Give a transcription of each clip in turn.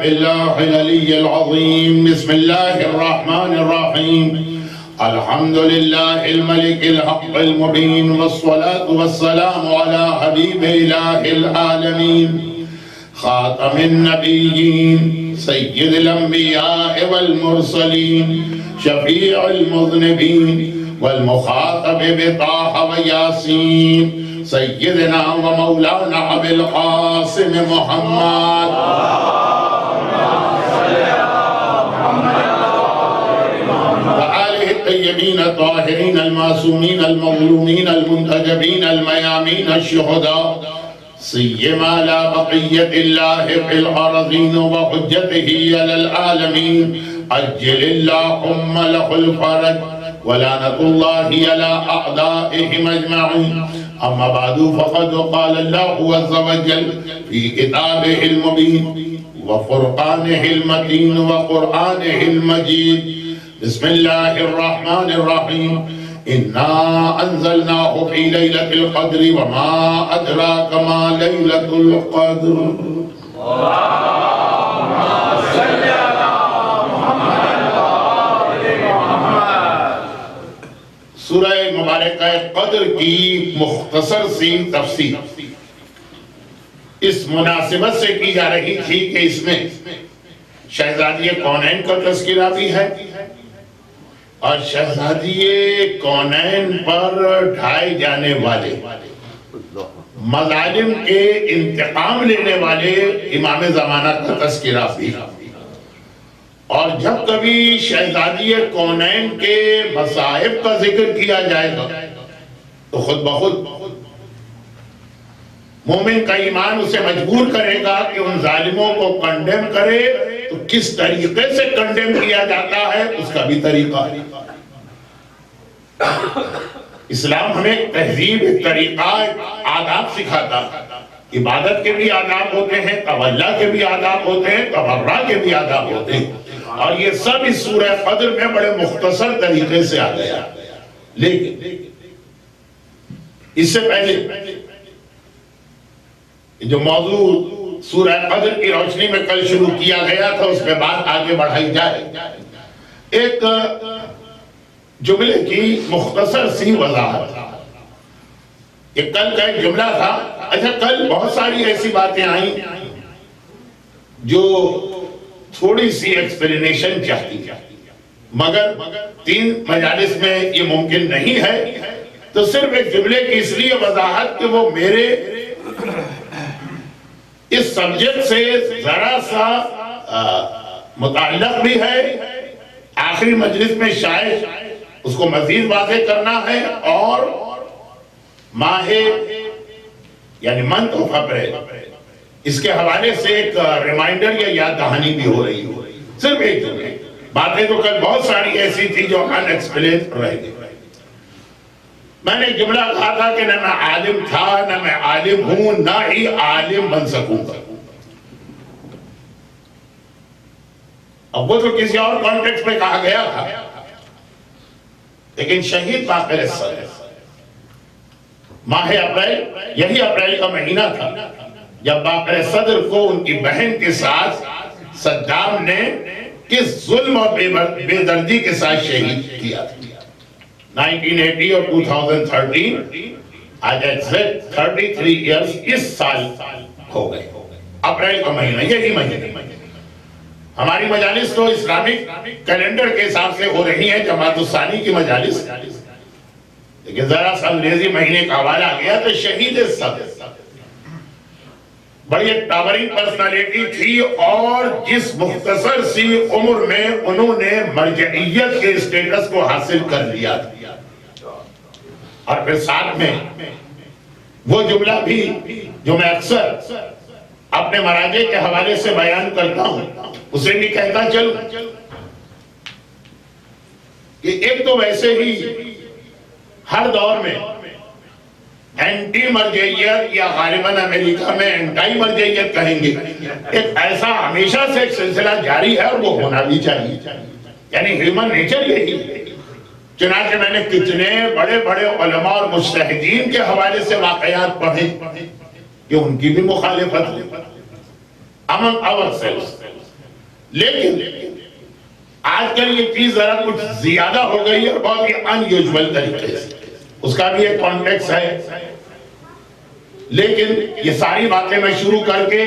بالله العلي العظيم. بسم الله الرحمن الرحيم. الحمد لله الملك الحق المبين، والصلاة والسلام على حبيب إله العالمين خاتم النبيين سيد الأنبياء والمرسلين شفيع المذنبين والمخاطب بطه وياسين سيدنا ومولانا أبي القاسم محمد وآله الطيبين الطاهرين المعصومين المظلومين المنتجبين الميامين الشهداء سيما لا بقية الله في الأرضين وحجته على العالمين أجل اللهم له الفرج ولعنة الله على أعدائهم أجمعين. أما بعد فقد قال الله عز وجل في كتابه المبين وفرقانه المتين وقرآنه المجيد. بسم الله الرحمن الرحيم. إنا أنزلناه في ليلة القدر وما أدراك ما ليلة القدر. سورہ مبارکہ قدر کی مختصر سی تفسیر اس مناسبت سے کی جا رہی تھی کہ اس میں شہزادی کونین کا تذکرہ بھی ہے اور شہزادی کونین پر ڈھائے جانے والے مظالم کے انتقام لینے والے امام زمانہ کا تذکرہ بھی. اور جب کبھی شہزادی کونین کے مصائب کا ذکر کیا جائے گا تو خود بخود مومن کا ایمان اسے مجبور کرے گا کہ ان ظالموں کو کنڈیم کرے. تو کس طریقے سے کنڈیم کیا جاتا ہے اس کا بھی طریقہ ہے. اسلام ہمیں تہذیب، طریقہ، آداب سکھاتا ہے. عبادت کے بھی آداب ہوتے ہیں، توجہ کے بھی آداب ہوتے ہیں، تبرع کے بھی آداب ہوتے ہیں، اور یہ سب اس سورہ قدر میں بڑے مختصر طریقے سے آ گیا. لیکن اس سے پہلے جو موضوع سورہ قدر کی روشنی میں کل شروع کیا گیا تھا اس پہ بات آگے بڑھائی جائے. ایک جملے کی مختصر سی وضاحت. یہ کل کا ایک جملہ تھا. اچھا، کل بہت ساری ایسی باتیں آئیں جو تھوڑی سی ایکسپلینیشن چاہتی مگر 3 مجالس میں یہ ممکن نہیں ہے. تو صرف ایک جملے کی اس لیے وضاحت کہ وہ میرے اس سبجیکٹ سے ذرا سا متعلق بھی ہے. آخری مجلس میں شاید اس کو مزید واضح کرنا ہے. اور ماہ یعنی منتھ آف اپریل اس کے حوالے سے ایک ریمائنڈر یا یاد دہانی بھی ہو رہی ہو. صرف ایک جملے. باتیں تو کل بہت ساری ایسی تھی جو ان ایکسپلین رہ گئی. میں نے ایک جملہ کہا تھا کہ نہ میں عالم تھا، نہ میں عالم ہوں، نہ ہی عالم بن سکوں گا. اب وہ تو کسی اور کانٹیکسٹ میں کہا گیا تھا، لیکن شہید باقر صدر ماہ اپریل، یہی اپریل کا مہینہ تھا جب باقر صدر کو ان کی بہن کے ساتھ صدام نے کس ظلم اور بے دردی کے ساتھ شہید کیا تھا. 1980 اور 2013 آج ایگزیکٹ 33 ایئرز اس سال ہو گئے. اپریل کا مہینہ، یہی مہینہ. ہماری مجالس تو اسلامک کیلنڈر کے حساب سے ہو رہی ہیں، جماعت الثانی کی مجالس، لیکن ذرا سا انگریزی مہینے کا حوالہ آ گیا. تو شہید صدر بڑی ایک ٹاورنگ پرسنالٹی تھی، اور جس مختصر سی عمر میں انہوں نے مرجعیت کے اسٹیٹس کو حاصل کر لیا تھا. اور پھر ساتھ میں وہ جملہ بھی جو میں اکثر اپنے مراجع کے حوالے سے بیان کرتا ہوں، اسے بھی کہتا چلوں کہ ایک تو ویسے ہی ہر دور میں اینٹی مرجعیت، یا غالباً امریکہ میں اینٹائی مرجعیت کہیں گے، ایک ایسا ہمیشہ سے ایک سلسلہ جاری ہے، اور وہ ہونا بھی چاہیے. یعنی ہیومن نیچر یہی ہے. چنانچہ میں نے کتنے بڑے بڑے علماء اور مجتہدین کے حوالے سے واقعات پڑھے کہ ان کی بھی مخالفت ہے. among ourselves لیکن آج کل یہ چیز ذرا کچھ زیادہ ہو گئی ہے اور بہت ہی ان یوزول طریقے سے، اس کا بھی ایک کانٹیکس ہے، لیکن یہ ساری باتیں میں شروع کر کے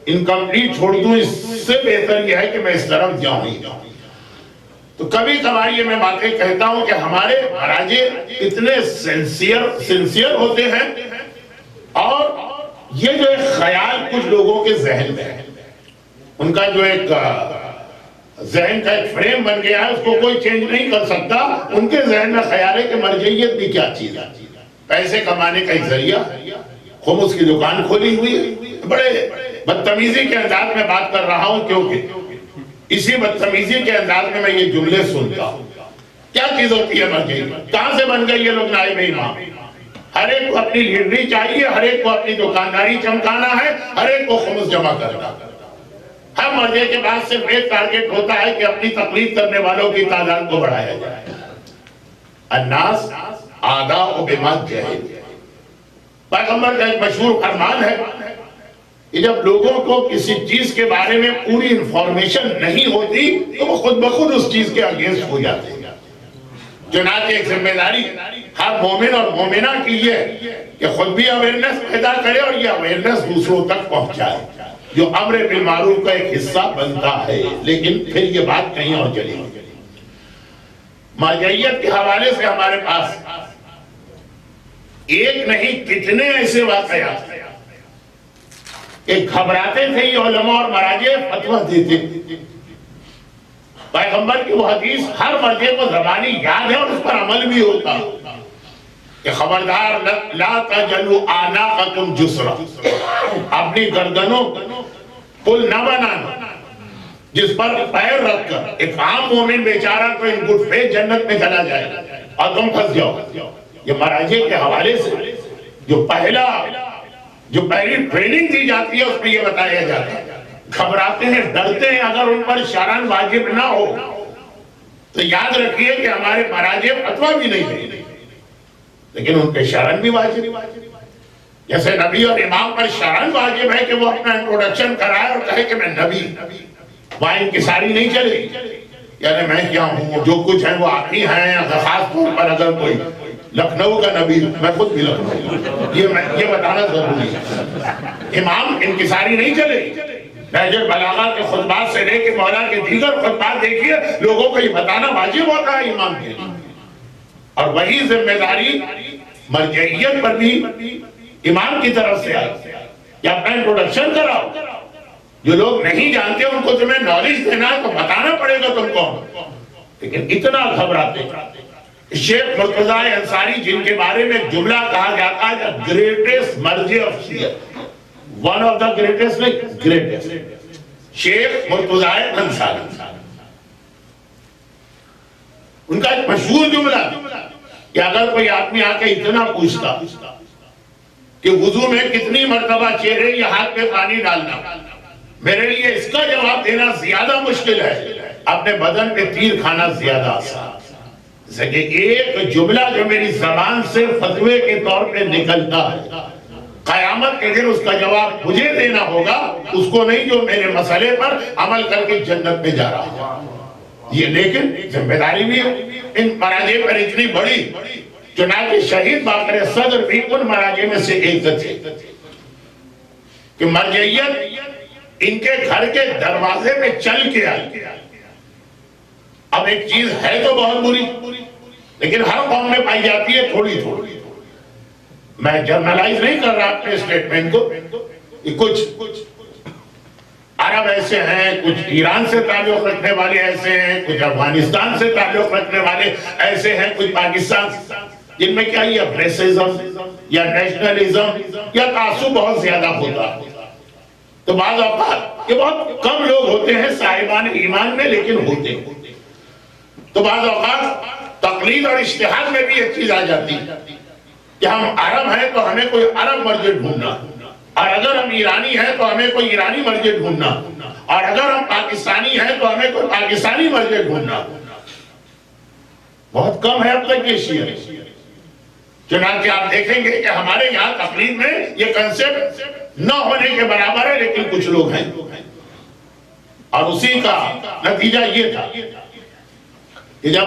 انکمپلیٹ چھوڑ دوں، اس سے بہتر یہ ہے کہ میں اس طرف جاؤں ہی جاؤں۔ تو کبھی کبھار یہ میں باتیں کہتا ہوں کہ ہمارے مراجع اتنے سنسیئر ہوتے ہیں، اور یہ جو ایک خیال کچھ لوگوں کے ذہن میں ہے، ان کا جو ایک ذہن کا ایک فریم بن گیا ہے، اس کو کوئی چینج نہیں کر سکتا۔ ان کے ذہن میں خیال ہے کہ مرجعیت بھی کیا چیز ہے، پیسے کمانے کا ایک ذریعہ، خمس کی دکان کھولی ہوئی ہے۔ بڑے بدتمیزی کے انداز میں بات کر رہا ہوں، کیونکہ اسی بدتمیزی کے انداز میں یہ جملے سنتا ہوں۔ کیا چیز ہوتی ہے مرجعیت؟ کہاں سے بن گئی یہ لوگ نائب امام؟ ہر ایک کو اپنی لیڈری چاہیے، ہر ایک کو اپنی دکانداری چمکانا ہے، ہر ایک کو خمس جمع کرنا۔ ہر مرجع کے بعد صرف ایک ٹارگٹ ہوتا ہے کہ اپنی تقلید کرنے والوں کی تعداد کو بڑھایا جائے۔ الناس آداء بما جہل، پیغمبر کا ایک مشہور فرمان ہے کہ جب لوگوں کو کسی چیز کے بارے میں پوری انفارمیشن نہیں ہوتی تو وہ خود بخود اس چیز کے اگینسٹ ہو جاتے ہیں۔ چنانچہ ایک ذمہ داری ہر مومن اور مومنہ کی یہ ہے کہ خود بھی اویئرنس پیدا کرے اور یہ اویئرنس دوسروں تک پہنچائے، جو امر بالمعروف کا ایک حصہ بنتا ہے۔ لیکن پھر یہ بات کہیں اور چلی گئی۔ مرجعیت کے حوالے سے ہمارے پاس ایک نہیں کتنے ایسے واقعات ہیں کہ گھبراتے تھے یہ علماء اور مراجع فتویٰ دیتے۔ پیغمبر کی وہ حدیث ہر مرجع کو زبانی یاد ہے اور اس پر عمل بھی ہوتا کہ خبردار لا تجلوا اعناقکم جسرا، اپنی گردنوں پل نہ بنانا جس پر پیر رکھ کر ایک عام مومن بیچارہ تو ان گڈ فیتھ جنت میں چلا جائے اور تم پھنس جاؤ۔ یہ مراجع کے حوالے سے جو پہلی ٹریننگ دی جاتی ہے اس میں یہ بتایا جاتا ہے، گھبراتے ہیں، ڈرتے ہیں اگر ان پر شرعاً واجب نہ ہو تو یاد رکھیے کہ ہمارے مراجع فتویٰ بھی نہیں دیں، لیکن ان پہ شرعاً بھی واجب۔ جیسے نبی اور امام پر شرعاً واجب ہے کہ وہ اپنا انٹروڈکشن کرائے اور کہے کہ میں نبی، وہاں انکساری نہیں چلے گی، یعنی میں کیا ہوں، جو کچھ ہے وہ آپ ہی ہیں۔ خاص طور پر اگر کوئی لکھنؤ کا نبی، میں خود بھی لکھنؤ، یہ بتانا ضروری ہے۔ امام انکساری نہیں چلے گی۔ نہج البلاغہ کے خطبات سے لے کے مولا کے دیگر خطبات دیکھیے، لوگوں کو یہ بتانا واجب ہوتا ہے امام کے لیے، اور وہی ذمہ داری مرجعیت پر بھی امام کی طرف سے آئی یا اپنا انٹروڈکشن کراؤ۔ جو لوگ نہیں جانتے ان کو تمہیں نالج دینا ہے تو بتانا پڑے گا تم کو، لیکن اتنا گھبراتے۔ شیخ مرتضیٰ انصاری جن کے بارے میں جملہ کہا جاتا ہے گریٹسٹ مرجع of Shia, one of the greatest نہیں، گریٹسٹ، شیخ مرتضیٰ انصاری، ان کا ایک مشہور جملہ کہ اگر کوئی آدمی آ کے اتنا پوچھتا کہ وضو میں کتنی مرتبہ چہرے یا ہاتھ پہ پانی ڈالنا، میرے لیے اس کا جواب دینا زیادہ مشکل ہے، اپنے بدن پہ تیر کھانا زیادہ آسان۔ جیسے کہ ایک جملہ جو میری زبان سے فتوے کے طور پہ نکلتا ہے، قیامت کے دن اس کا جواب مجھے دینا ہوگا، اس کو نہیں جو میرے مسئلے پر عمل کر کے جنت میں جا رہا ہے۔ یہ لیکن ذمہ داری بھی ہے ان مراجع پر اتنی بڑی، چنانچہ شہید باقر صدر بھی ان مراجع میں سے ایک تھے کہ مرجعیت ان کے گھر کے دروازے میں چل کے آئی۔ اب ایک چیز ہے تو بہت بری، لیکن ہر قوم میں پائی جاتی ہے تھوڑی تھوڑی۔ میں جرنلائز نہیں کر رہا اپنے اسٹیٹمنٹ کو، کچھ عرب ایسے ہیں، کچھ ایران سے تعلق رکھنے والے ایسے ہیں، کچھ افغانستان سے تعلق رکھنے والے ایسے ہیں، کچھ پاکستان، جن میں کیا یہ ریسزم یا نیشنلزم یا تعصب بہت زیادہ ہوتا ہے۔ تو بعض اوقات یہ بہت کم لوگ ہوتے ہیں صاحبان ایمان میں، لیکن ہوتے ہیں۔ تو بعض اوقات تقلید اور اجتہاد میں بھی ایک چیز آ جاتی ہے کہ ہم عرب ہیں تو ہمیں کوئی عرب مرجع ڈھونڈنا، اور اگر ہم ایرانی ہیں تو ہمیں کوئی ایرانی مرجع ڈھونڈنا، اور اگر ہم پاکستانی ہیں تو ہمیں کوئی پاکستانی مرجع ڈھونڈنا۔ بہت کم ہے اب تک یہ شیعہ۔ چنانچہ آپ دیکھیں گے کہ ہمارے یہاں تقلید میں یہ کنسپٹ نہ ہونے کے برابر ہے، لیکن کچھ لوگ ہیں اور اسی کا نتیجہ یہ تھا کہ جب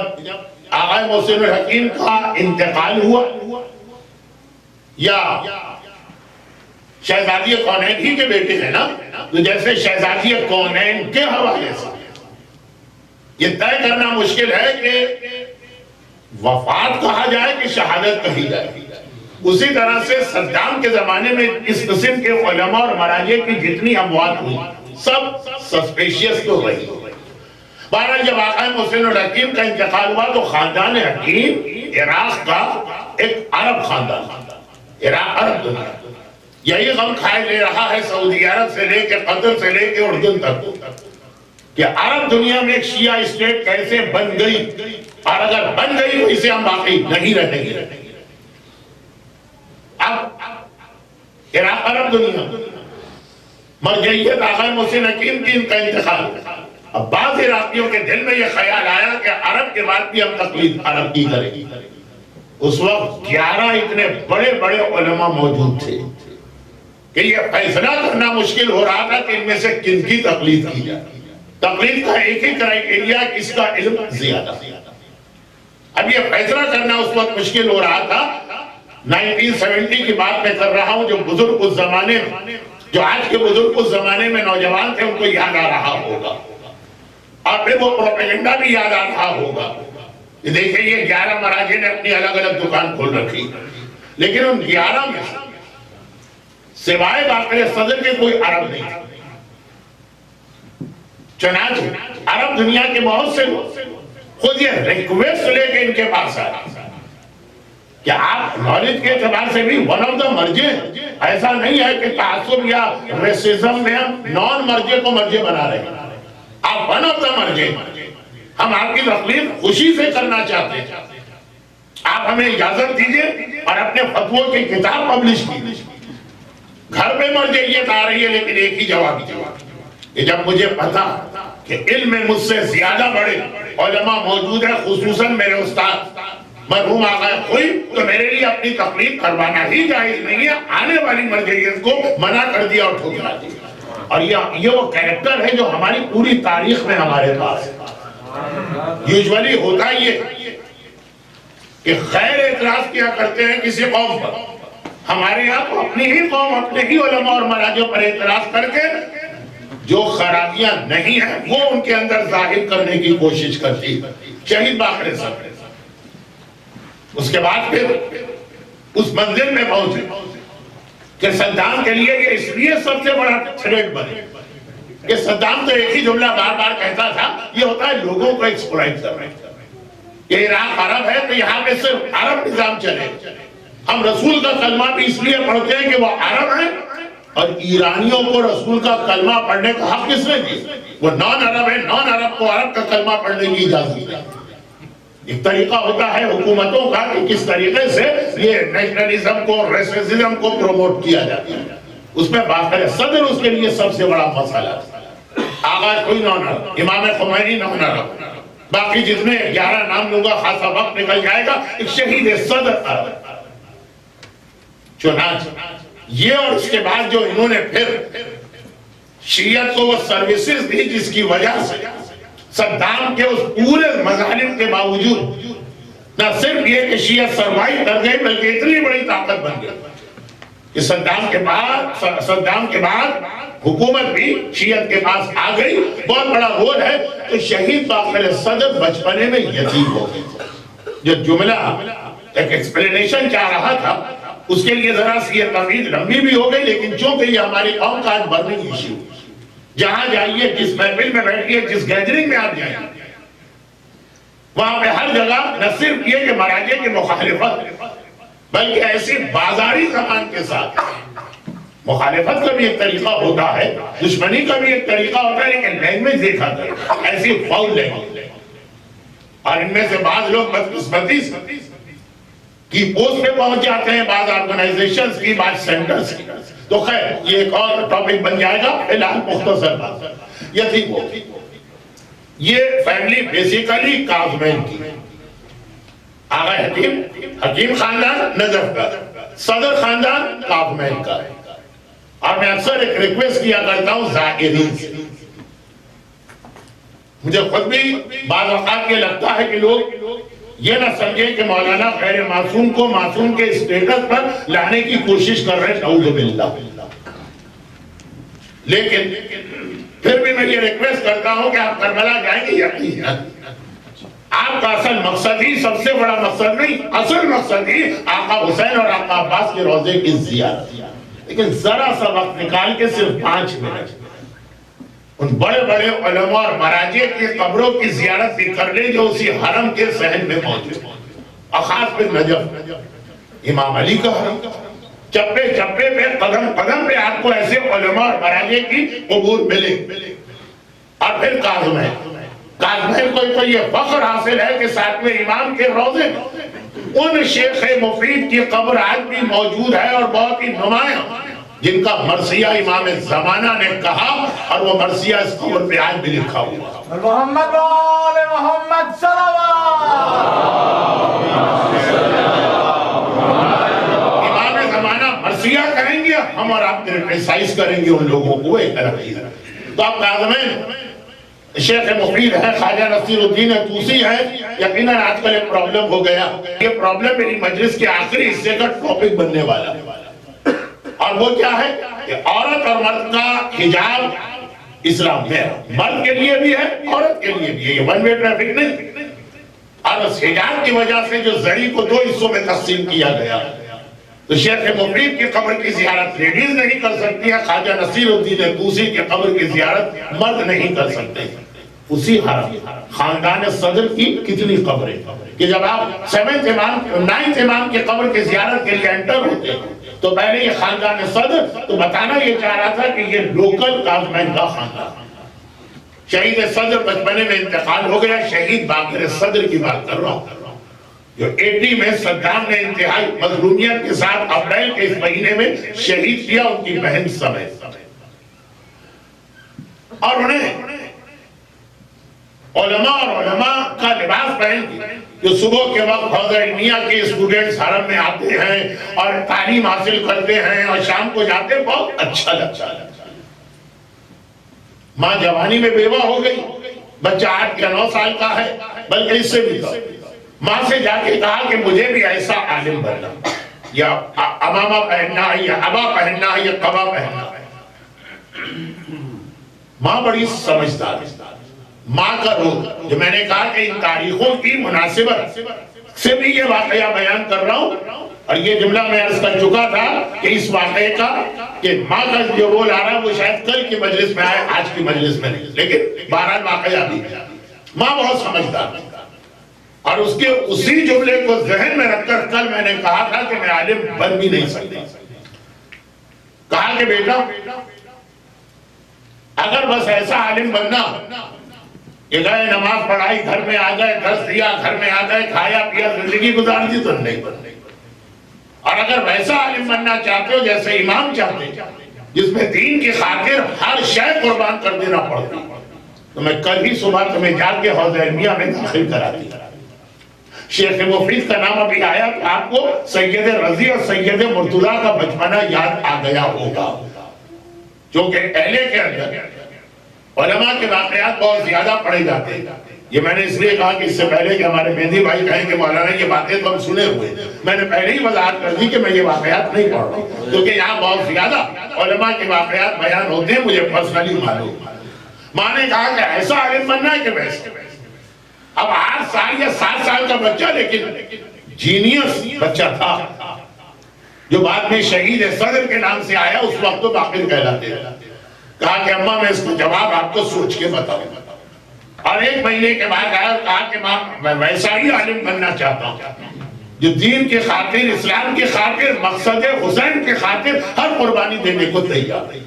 آقا محسن الحکیم کا انتقال ہوا یا شہزادی کونین ہی کے بیٹے ہیں نا، تو جیسے شہزادی کونین کے حوالے سے یہ طے کرنا مشکل ہے کہ وفات کہا جائے کہ شہادت کہی جائے، اسی طرح سے صدام کے زمانے میں اس قسم کے علماء اور مراجع کی جتنی اموات ہوئی سب سسپیشیس تو رہی۔ بہرحال جب آقا محسن الحکیم کا انتقال ہوا تو خاندان حکیم عراق کا ایک عرب خاندان، عراق عرب دنیا، یہی غم کھائے لے رہا ہے سعودی عرب سے لے کے قطر سے لے کے اردن تک کہ عرب دنیا میں ایک شیعہ اسٹیٹ کیسے بن گئی، اور اگر بن گئی تو اسے ہم باقی نہیں رہیں گے۔ اب عراق عرب دنیا مرجعیت آقا محسن حکیم کی ان کا انتقال، اب بعض عراقیوں کے دل میں یہ خیال آیا کہ عرب کے بعد بھی ہم تقلید عرب کی کریں گے۔ اس وقت 11 اتنے بڑے بڑے علماء موجود تھے کہ یہ فیصلہ کرنا مشکل ہو رہا تھا کہ ان میں سے کن کی تقلید کی جائے۔ تقلید کا ایک ہی کرائیٹیریا کس کا علم زیادہ۔ اب یہ فیصلہ کرنا اس وقت مشکل ہو رہا تھا۔ 1970 کی بات میں کر رہا ہوں، جو بزرگ اس زمانے میں، جو آج کے بزرگ اس زمانے میں نوجوان تھے ان کو یاد آ رہا ہوگا، اور پھر وہ پروپیگنڈا بھی یاد آ رہا ہوگا۔ دیکھیں یہ 11 مراجع نے اپنی الگ الگ دکان کھول رکھی، لیکن ان 11 میں سوائے باقر صدر کے کوئی عرب نہیں تھا۔ چنانچہ عرب دنیا کے بہت سے لوگ خود یہ ریکویسٹ لے کے ان کے پاس آئے کہ آپ نالج کے اعتبار سے بھی ون آف دا مرجع، ایسا نہیں ہے کہ تعصب یا ریسزم میں ہم نان مرجع کو مرجع بنا رہے ہیں، آپ ون آف دا مرجع، ہم آپ کی تقلید خوشی سے کرنا چاہتے ہیں، آپ ہمیں اجازت دیجئے اور اپنے فتووں کی کتاب پبلش کیجئے۔ گھر پہ مرجعیت آ رہی ہے لیکن ایک ہی جواب کہ جب مجھے پتا کہ علم میں مجھ سے زیادہ بڑے علماء موجود ہیں، خصوصاً میرے استاد مرحوم آقا خوئی، تو میرے لیے اپنی تقلید کروانا ہی جائز نہیں ہے، آنے والی مرجعیت کو منع کر دیا اور ٹھکرا دیا۔ اور یہ وہ کریکٹر ہے جو ہماری پوری تاریخ میں ہمارے پاس ہے۔ یوجولی ہوتا یہ کہ خیر اعتراض کیا کرتے ہیں کسی قوم پر، ہمارے یہاں تو اپنی ہی قوم اپنے ہی علماء اور مراجع پر اعتراض کر کے جو خرابیاں نہیں ہیں وہ ان کے اندر ظاہر کرنے کی کوشش کرتی۔ شہید باقر صدر اس کے بعد پھر اس منزل میں پہنچے کہ صدام کے لیے یہ اس لیے سب سے بڑا تھریٹ بنے کہ صدام تو ایک ہی جملہ بار بار کہتا تھا، یہ ہوتا ہے لوگوں کو ایکسپلائٹ کرنا، کہ عراق عرب ہے تو یہاں پہ صرف عرب نظام چلے، ہم رسول کا کلمہ بھی اس لیے پڑھتے ہیں کہ وہ عرب ہیں، اور ایرانیوں کو رسول کا کلمہ پڑھنے کا حق کس نے دی؟ وہ نان عرب ہے، نان عرب کو عرب کا کلمہ پڑھنے کی اجازت ہے۔ ایک طریقہ ہوتا ہے حکومتوں کا کہ کس طریقے سے یہ نیشنلزم کو، ریسزم کو پروموٹ کیا جاتا ہے، اس میں باقر صدر اس کے لیے سب سے بڑا مسئلہ ہے۔ آغاز کوئی نان عرب، امام خمینی نان عرب، باقی جتنے 11 نام لوں گا خاصا وقت نکل جائے گا، ایک شہید صدر عرب۔ چنانچہ یہ اور اس کے بعد جو انہوں نے پھر شیعت کو وہ سروسز دی جس کی وجہ سے صدام کے اس پورے مظالم کے باوجود نہ صرف یہ کہ شیعت سروائیو کر گئی بلکہ اتنی بڑی طاقت بن گئی کہ صدام کے بعد حکومت بھی شیعت کے پاس آ گئی، بہت بڑا رول ہے۔ تو شہید باقر صدر بچپنے میں یتیم ہو گئے۔ جو جملہ ایک ایکسپلینیشن چاہ رہا تھا اس کے لیے ذرا سی یہ تفصیل لمبی بھی ہو گئی، لیکن چونکہ یہ ہماری قوم کا ایک برننگ ایشو، جہاں جائیے، جس محفل میں بیٹھیے، جس گیدرنگ میں آپ جائیں، وہاں پہ ہر جگہ نہ صرف یہ کہ مراجع کی مخالفت بلکہ ایسی بازاری زبان کے ساتھ مخالفت کا بھی ایک طریقہ ہوتا ہے، دشمنی کا بھی ایک طریقہ ہوتا ہے، لیکن لینگویج دیکھا جائے ایسی فاؤل لینگویج، اور ان میں سے بعض لوگ بدقسمتی کی پوسٹ پہ پہنچ جاتے ہیں، بعض آرگنائزیشنز کی، بعض سینٹرز کی۔ تو خیر یہ ایک اور ٹاپک بن جائے گا، فی الحال مختصر بات یہ تھی وہ یہ فیملی بیسیکلی کاظمین کی، آغا حکیم خاندان نجف کا، صدر خاندان کاظمین کا۔ اور میں اکثر ایک ریکویسٹ کیا کرتا ہوں زائرین سے مجھے خود بھی بعض اوقات یہ لگتا ہے کہ لوگ یہ نہ سمجھیں کہ مولانا غیر معصوم کو معصوم کے اسٹیٹس پر لانے کی کوشش کر رہے ہیں، نعوذ باللہ۔ لیکن پھر بھی میں یہ ریکویسٹ کرتا ہوں کہ آپ کربلا جائیں گے یقین ہے آپ کا اصل مقصد ہی، سب سے بڑا مقصد نہیں، اصل مقصد ہی آقا حسین اور آقا عباس کے روضے کی زیارت۔ لیکن ذرا سا وقت نکال کے صرف 5 منٹ ان بڑے بڑے علماء اور مراجع کی قبروں کی زیارت بھی کر لیں جو اسی حرم کے صحن میں موجود، اور خاص پہ نجف امام علی کا حرم، چپے چپے پہ قدم قدم پہ آپ کو ایسے علماء اور مراجع کی قبور ملے۔ اور پھر کاظمین کو تو یہ فخر حاصل ہے کہ 7ویں امام کے روضے ان شیخ مفید کی قبر آج بھی موجود ہے اور بہت ہی نمایاں، جن کا مرثیہ امام زمانہ نے کہا اور وہ مرثیہ اس قبر پہ آج بھی لکھا ہوا۔ محمد وآل محمد صلوات۔ امام زمانہ مرثیہ کہیں گے، ہم اور آپ کرٹیسائز کریں گے ان لوگوں کو ایک طرف ہی۔ تو آپ کاظمین شیخ مفید ہے، خواجہ نصیر الدین طوسی ہے، یقیناً آج کل ایک پرابلم ہو گیا، یہ پرابلم میری مجلس کے آخری حصے کا ٹاپک بننے والا، اور وہ کیا ہے کہ عورت اور مرد کا حجاب اسلام میں مرد کے لیے بھی ہے، عورت کے لیے بھی ہے، یہ ون وے ٹریفک نہیں۔ اور اس حجاب کی وجہ سے جو زری کو 2 حصوں میں تقسیم کیا گیا، تو شیخ مفید کی قبر کی زیارت لیڈیز نہیں کر سکتی ہے، خواجہ نصیر الدین طوسی کی قبر کی زیارت مرد نہیں کر سکتے۔ اسی حرم خاندان صدر کی کتنی قبریں کہ جب آپ 7th امام 9th امام کی قبر کی زیارت کے لیے انٹر ہوتے تو پہلے یہ خاندان صدر، تو بتانا یہ چاہ رہا تھا کہ یہ لوکل کاظمین کا خاندان۔ شہید صدر بچپنے میں انتقال ہو گیا، شہید باقر صدر کی بات کر رہا ہوں جو 80 میں صدام نے انتہائی مظلومیت کے ساتھ اپریل کے اس مہینے میں شہید کیا ان کی بہن سمیت۔ اور انہیں علماء کا لباس پہن کے جو صبح کے وقت حوضہ علمیہ کے اسٹوڈنٹس حرم میں آتے ہیں اور تعلیم حاصل کرتے ہیں اور شام کو جاتے ہیں، بہت اچھا لگتا ہے۔ ماں جوانی میں بیوہ ہو گئی، بچہ 8 یا 9 سال کا ہے، بلکہ اس سے بھی کم۔ ماں سے جا کے کہا کہ مجھے بھی ایسا عالم بننا، یا امامہ پہننا ہے، یا عبا پہننا ہے، یا قبا پہننا ہے۔ ماں بڑی سمجھدار، ماں کا روح جو میں نے کہا کہ ان تاریخوں کی مناسبت سے بھی یہ واقعہ بیان کر رہا ہوں، اور یہ جملہ میں عرض کر چکا تھا کہ اس واقعے کا کہ ماں کا جو رول آ رہا ہے وہ شاید کل کی مجلس میں آئے، آج کی مجلس میں نہیں، لیکن بہرحال واقعہ بھی ماں بہت سمجھدار، اور اس کے اسی جملے کو ذہن میں رکھ کر کل میں نے کہا تھا کہ میں عالم بن بھی نہیں سکتا۔ کہا کہ بیٹا اگر بس ایسا عالم بننا کہ گئے نماز پڑھائی، گھر میں آ گئے، درس دیا، گھر میں آ گئے، کھایا پیا، زندگی گزار دی، تو نہیں بننے۔ اور اگر ویسا عالم بننا چاہتے ہو جیسے امام چاہتے جس میں دین کی خاطر ہر شے قربان کر دینا پڑتا، تو میں کل ہی صبح تمہیں جا کے حوضہ علمیہ میں داخل کرا دیا۔ شیخ مفید کا نام ابھی آیا تو آپ کو سید رضی اور سید مرتضیٰ کا بچپنا یاد آ گیا ہوگا، جو کہ اہلے کے اندر علماء کے واقعات بہت زیادہ پڑھے جاتے ہیں۔ یہ میں نے اس لیے کہا کہ اس سے پہلے کہ ہمارے مہدی بھائی کہیں کہ مولانا یہ باتیں تو ہم سنے ہوئے، میں نے پہلے ہی وضاحت کر دی کہ میں یہ واقعات نہیں پڑھ رہا ہوں، کیونکہ یہاں بہت زیادہ علماء کے واقعات بیان ہوتے ہیں، مجھے پرسنلی معلوم۔ ماں نے کہا کہ ایسا عالم بننا ہے کہ ویسے۔ اب 8 سال یا 7 سال کا بچہ، لیکن جینیس بچہ تھا، جو بعد میں شہید صدر کے نام سے آیا، اس وقت تو باقر کہلاتے ہیں۔ کہا کہ اماں میں اس کو جواب آپ کو سوچ کے بتاؤں، اور 1 مہینے کے بعد آیا اور کہا کہ ماں میں ویسا ہی عالم بننا چاہتا ہوں جو دین کی خاطر، اسلام کی خاطر، مقصد حسین کی خاطر ہر قربانی دینے کو تیار۔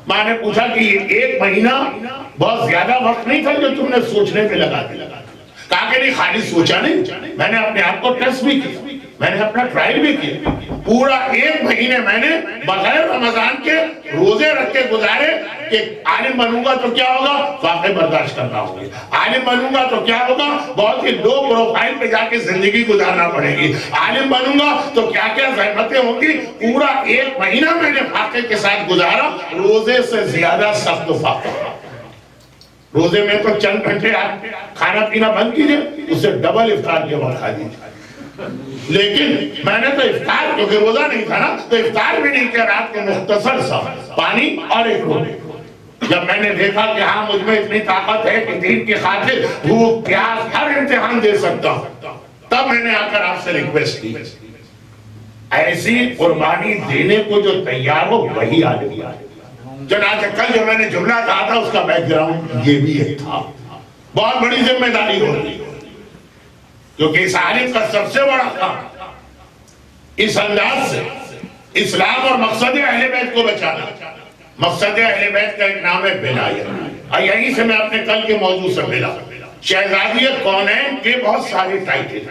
ماں نے پوچھا کہ یہ 1 مہینہ بہت زیادہ وقت نہیں تھا جو تم نے سوچنے پہ لگا دیا؟ کہا کہ نہیں، خالی سوچا نہیں، میں نے اپنے آپ کو ٹیسٹ بھی کیا، میں نے اپنا ٹرائل بھی کیا، پورا 1 مہینے میں نے بغیر رمضان کے روزے رکھ کے گزارے کہ عالم بنوں گا تو کیا ہوگا، واقع برداشت کرنا ہوگا، عالم بنوں گا تو کیا ہوگا، بہت ہی لو پروفائل پہ جا کے زندگی گزارنا پڑے گی، عالم بنوں گا تو کیا کیا زحمتیں ہوں گی۔ پورا 1 مہینہ میں نے فاقے کے ساتھ گزارا، روزے سے زیادہ سخت فاقہ، روزے میں تو چند گھنٹے آپ کھانا پینا بند کیجئے، اسے ڈبل افطار کے وقت کھا دیجئے۔ لیکن میں نے تو افطار، کیونکہ روزہ نہیں تھا نا، تو افطار بھی نہیں کیا، رات کو مختصر سا پانی اور ایک روٹی۔ جب میں نے دیکھا کہ ہاں مجھ میں اتنی طاقت ہے کہ دین کی خاطر بھوک پیاس ہر امتحان دے سکتا ہوں، تب میں نے آ کر آپ سے ریکویسٹ کی، ایسی قربانی دینے کو جو تیار ہو وہی آدمی آئے۔ چنانچہ کل جو میں نے جملہ کہا تھا اس کا بیک گراؤنڈ یہ بھی ایک تھا، بہت بڑی ذمہ داری ہوتی، کیونکہ اس عالم کا سب سے بڑا کام اس انداز سے اسلام اور مقصد اہل بیت کو بچانا۔ مقصد اہل بیت کا ایک نام ہے ولایت، اور یہیں سے میں اپنے کل کے موضوع سے ملا۔ شہزادیت کونین کے بہت سارے ٹائٹل،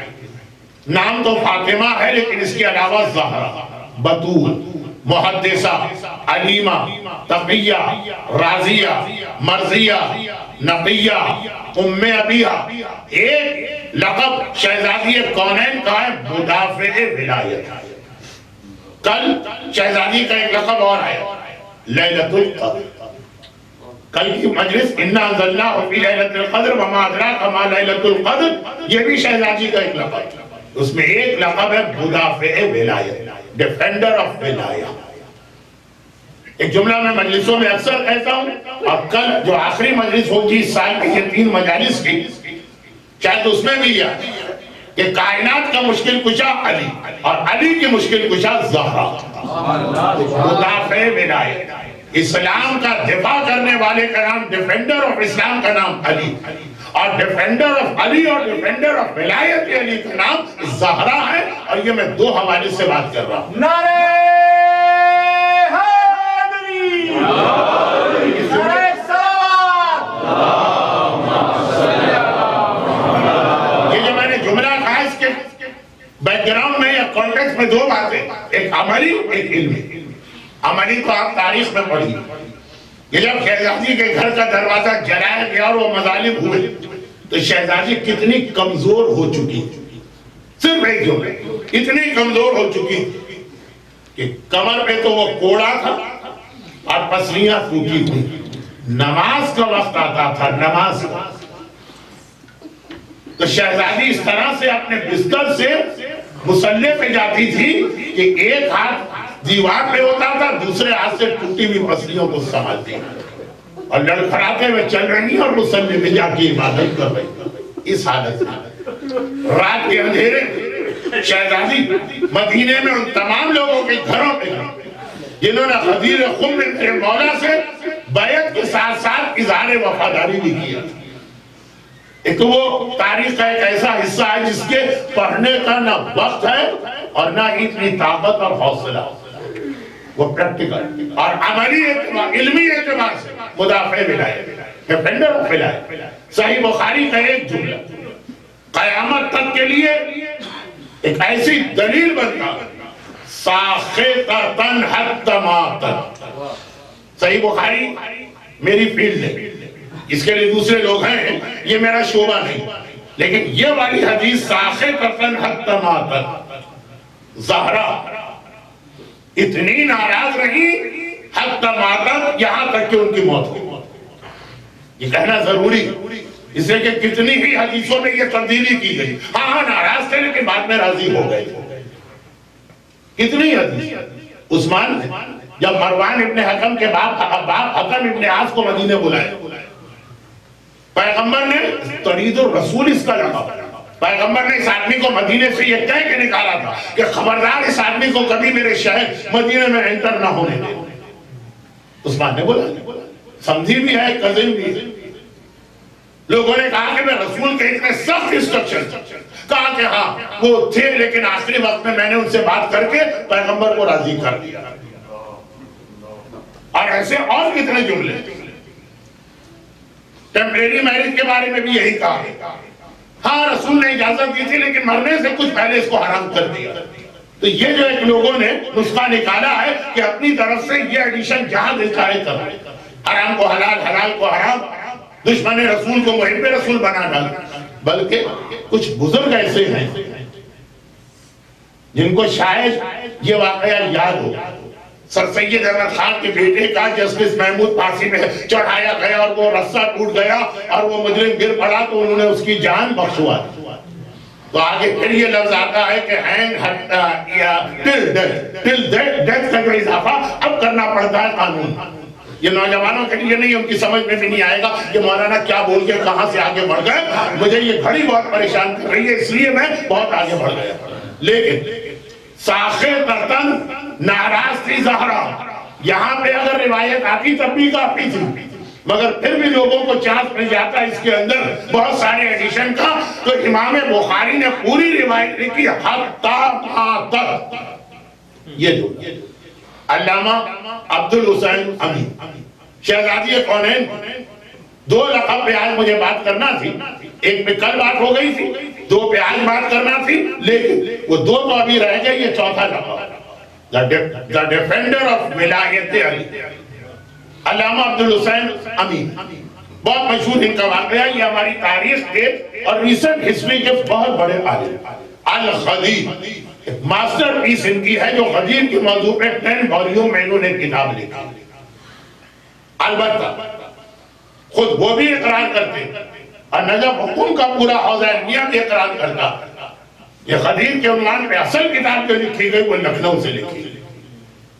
نام تو فاطمہ ہے لیکن اس کے علاوہ زہرا، بطول، محدثہ، علیمہ، تقیہ، راضیہ، مرضیہ، نقیہ، ام ابیہ۔ ایک لقب شہزادیت کونین کا ہے مدافع ولایت۔ کل شہزادی کا ایک لقب اور ہے لیلۃ القدر۔ کل کی مجلس انا انزلناہ فی لیلۃ القدر وما ادراک ما لیلۃ القدر، یہ بھی شہزادی کا ایک لقب ہے۔ اس میں ایک لقب ہے مدافع ولایت، ڈیفینڈر آف ولایہ۔ ایک جملہ میں مجلسوں میں اکثر کہتا ہوں، اب کل جو آخری مجلس ہوگی اس سال کی یہ 3 مجالس کی، شاید اس میں بھی یہ کہ کائنات کا مشکل کشا علی اور علی کی مشکل کشا زہرا، مدافع ولایت۔ اسلام کا دفاع کرنے والے کا نام، ڈیفینڈر آف اسلام کا نام علی، اور ڈیفینڈر آف علی اور ڈیفینڈر آف ولایت علی کا نام زہرا ہے۔ اور یہ میں 2 حوالے سے بات کر رہا ہوں۔ نعرہ حیدری، نعرہ صلوات۔ یہ جو میں نے جملہ کہا اس کے بیک گراؤنڈ میں یا کانٹیکس میں 2 باتیں، ایک عملی ایک علمی۔ عملی تو آپ تاریخ میں پڑھیے کہ جب شہزادی کے گھر کا دروازہ جلایا گیا اور وہ مظالم ہوئے تو شہزادی کتنی کمزور ہو چکی، صرف ایک جملہ، اتنی کمزور ہو چکی کہ کمر پہ تو وہ کوڑا تھا اور پسلیاں ٹوٹی ہوئی۔ نماز کا وقت آتا تھا، نماز کا، تو شہزادی اس طرح سے اپنے بستر سے مصلے پہ جاتی تھی کہ ایک ہاتھ دیوار پہ ہوتا تھا، دوسرے ہاتھ سے ٹوٹی ہوئی پسلیوں کو سنبھالتی اور لڑکھڑاتے ہوئے چل رہی اور مصلے میں جا کے عبادت کر رہی۔ اس حالت میں رات کے اندھیرے شہزادی مدینے میں ان تمام لوگوں کے گھروں پہ جنہوں نے غدیر خم کے مولا سے بیعت کے ساتھ ساتھ اظہار وفاداری بھی کیا۔ ایک وہ تاریخ کا ایک ایسا حصہ ہے جس کے پڑھنے کا نہ وقت ہے اور نہ اتنی طاقت اور حوصلہ، وہ پریکٹیکل اور عملی اعتبار، علمی اعتبار سے مدافع ولایت، ڈیفینڈر آف ولایت۔ صحیح بخاری کا ایک جملہ قیامت تک کے لیے ایک ایسی دلیل بنتا، ساخطۃ حتی ماتت۔ صحیح بخاری میری فیلڈ ہے، اس کے لیے دوسرے لوگ ہیں، یہ میرا شعبہ نہیں، لیکن یہ والی حدیث ساخطۃ حتی ماتت، زہرا اتنی ناراض رہی حتی ماتت، یہاں تک کہ ان کی موت ہوئی۔ یہ کہنا ضروری اس لیے کہ کتنی ہی حدیثوں میں یہ تبدیلی کی گئی، ہاں ناراض تھے لیکن بعد میں راضی ہو گئے۔ کتنی حدیث، عثمان نے جب مروان ابن حکم کے باپ حکم ابن عاص کو مدینے بلائے، پیغمبر نے طرید الرسول اس کا لقب، پیغمبر نے اس آدمی کو مدینے سے یہ کہہ کے نکالا تھا کہ خبردار اس آدمی کو کبھی میرے شہر مدینے میں انٹر نہ ہونے دے۔ عثمان نے بولا، سمجھی بھی ہے، کزن بھی ہے۔ لوگوں نے کہا کہ میں رسول کے اتنے سخت انسٹرکشن، کہا کہ ہاں وہ تھے لیکن آخری وقت میں نے ان سے بات کر کے پیغمبر کو راضی کر دیا۔ اور ایسے اور کتنے جملے، ٹیمپریری میرج کے بارے میں بھی یہی کہا، ہاں رسول نے اجازت دی تھی لیکن مرنے سے کچھ پہلے اس کو حرام کر دیا۔ تو یہ جو ایک لوگوں نے نسخہ نکالا ہے کہ اپنی طرف سے یہ ایڈیشن جہاں دل چاہے کرو، حرام کو حلال، حلال کو حرام، دشمن رسول کو محب رسول بنا ڈالا۔ بلکہ کچھ بزرگ ایسے ہیں جن کو شاید یہ واقعہ یاد ہو سر سید احمد خان کے بیٹے کا جسٹس محمود پھانسی میں چڑھایا گیا اور وہ رسہ ٹوٹ گیا اور وہ مجرم گر پڑا تو انہوں نے اس کی جان بخشوا دی. تو آگے پھر یہ لفظ آتا ہے کہ ٹل ڈیتھ کا جو اضافہ اب کرنا پڑتا ہے قانون. یہ نوجوانوں کے لیے نہیں، ان کی سمجھ میں بھی نہیں آئے گا کہ مولانا کیا بول کے کہاں سے آگے بڑھ گئے. مجھے یہ گھڑی بہت پریشان کر رہی ہے، اس لیے میں بہت آگے بڑھ گیا. لیکن ساخے ترتن ناراض تھی زہرا، یہاں پہ اگر روایت آتی تب بھی کافی تھی، مگر پھر بھی لوگوں کو چانس مل جاتا ہے اس کے اندر بہت سارے ایڈیشن کا. تو امام بخاری نے پوری روایت لکھی حتی ماتت. یہ جو علامہ عبدالحسین امی شہزادی کونین، دو لقب پہ آج مجھے بات کرنا تھی. ایک پہ کل بات ہو گئی تھی، دو پہ آج بات کرنا تھی، لیکن وہ دو تو ابھی رہ گئے. یہ چوتھا لقب، the defender of ولایت علی، علامہ عبدالحسین امی. بہت مشہور ان کا واقعہ. یہ ہماری تاریخ کے اور ریسنٹ ہسٹری کے بہت بڑے عالم. الغدیر ماسٹر پیس ان کی ہے جو غدیر کے موضوع پہ 10 والیوم میں انہوں نے کتاب لکھی. البتہ خود وہ بھی اقرار کرتے اور نجف حکم کا پورا حوزہ علمیہ بھی اقرار کرتا. یہ غدیر کے عنوان پہ اصل کتاب جو لکھی گئی وہ لکھنؤ سے لکھی گئی.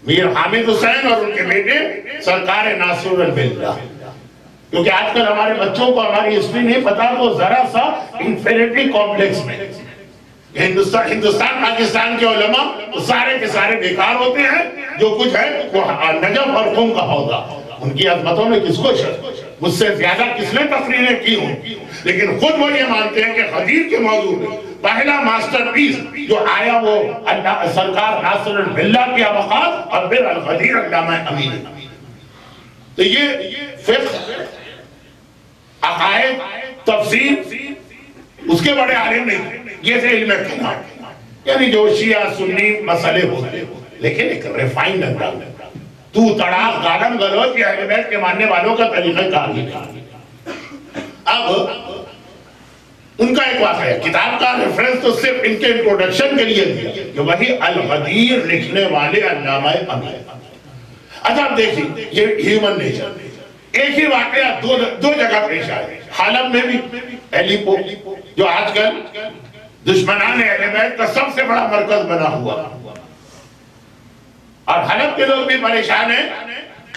میر حامد حسین اور ان کے بیٹے سرکار ناصر البلدہ. کیونکہ آج کل ہمارے بچوں کو ہماری ہسٹری نہیں پتا تو ذرا سا انفینٹی کمپلیکس میں ہندوستان پاکستان کے علماء سارے کے سارے بیکار ہوتے ہیں. جو کچھ ہے وہ نجف اور قم کا حوزہ، ان کی عظمتوں میں کس کو شک، مجھ سے زیادہ کس نے تقریریں کی ہوں. لیکن خود وہ یہ مانتے ہیں کہ غدیر کے موضوع میں پہلا ماسٹر پیس جو آیا وہ سرکار ناصر البلدہ کی ابقات اور پھر الغدیر علامہ امین. تو یہ فقہ، عقائد، تفسیر اس کے بڑے عالم نہیں. یہ تھے علم کلام، یعنی جو شیعہ سنی مسئلے ہوتے لیکن ایک ریفائنڈ انداز میں. تو تڑاق گالم گلوچ یہ اہل بیت کے ماننے والوں کا طریقہ کار ہی نہیں. اب ان کا ایک واقعہ ہے، کتاب کا ریفرنس تو صرف ان کے انٹروڈکشن کے لیے دیا کہ وہی الغدیر لکھنے والے علامہ امین. اچھا اب دیکھیں یہ ہیومن نیچر. ایک ہی واقعہ دو جگہ پیش آئے. حلب میں بھی ایلیپو جو آج کل دشمنان اہل بیت کا سب سے بڑا مرکز بنا ہوا، اور حلب کے لوگ بھی پریشان ہیں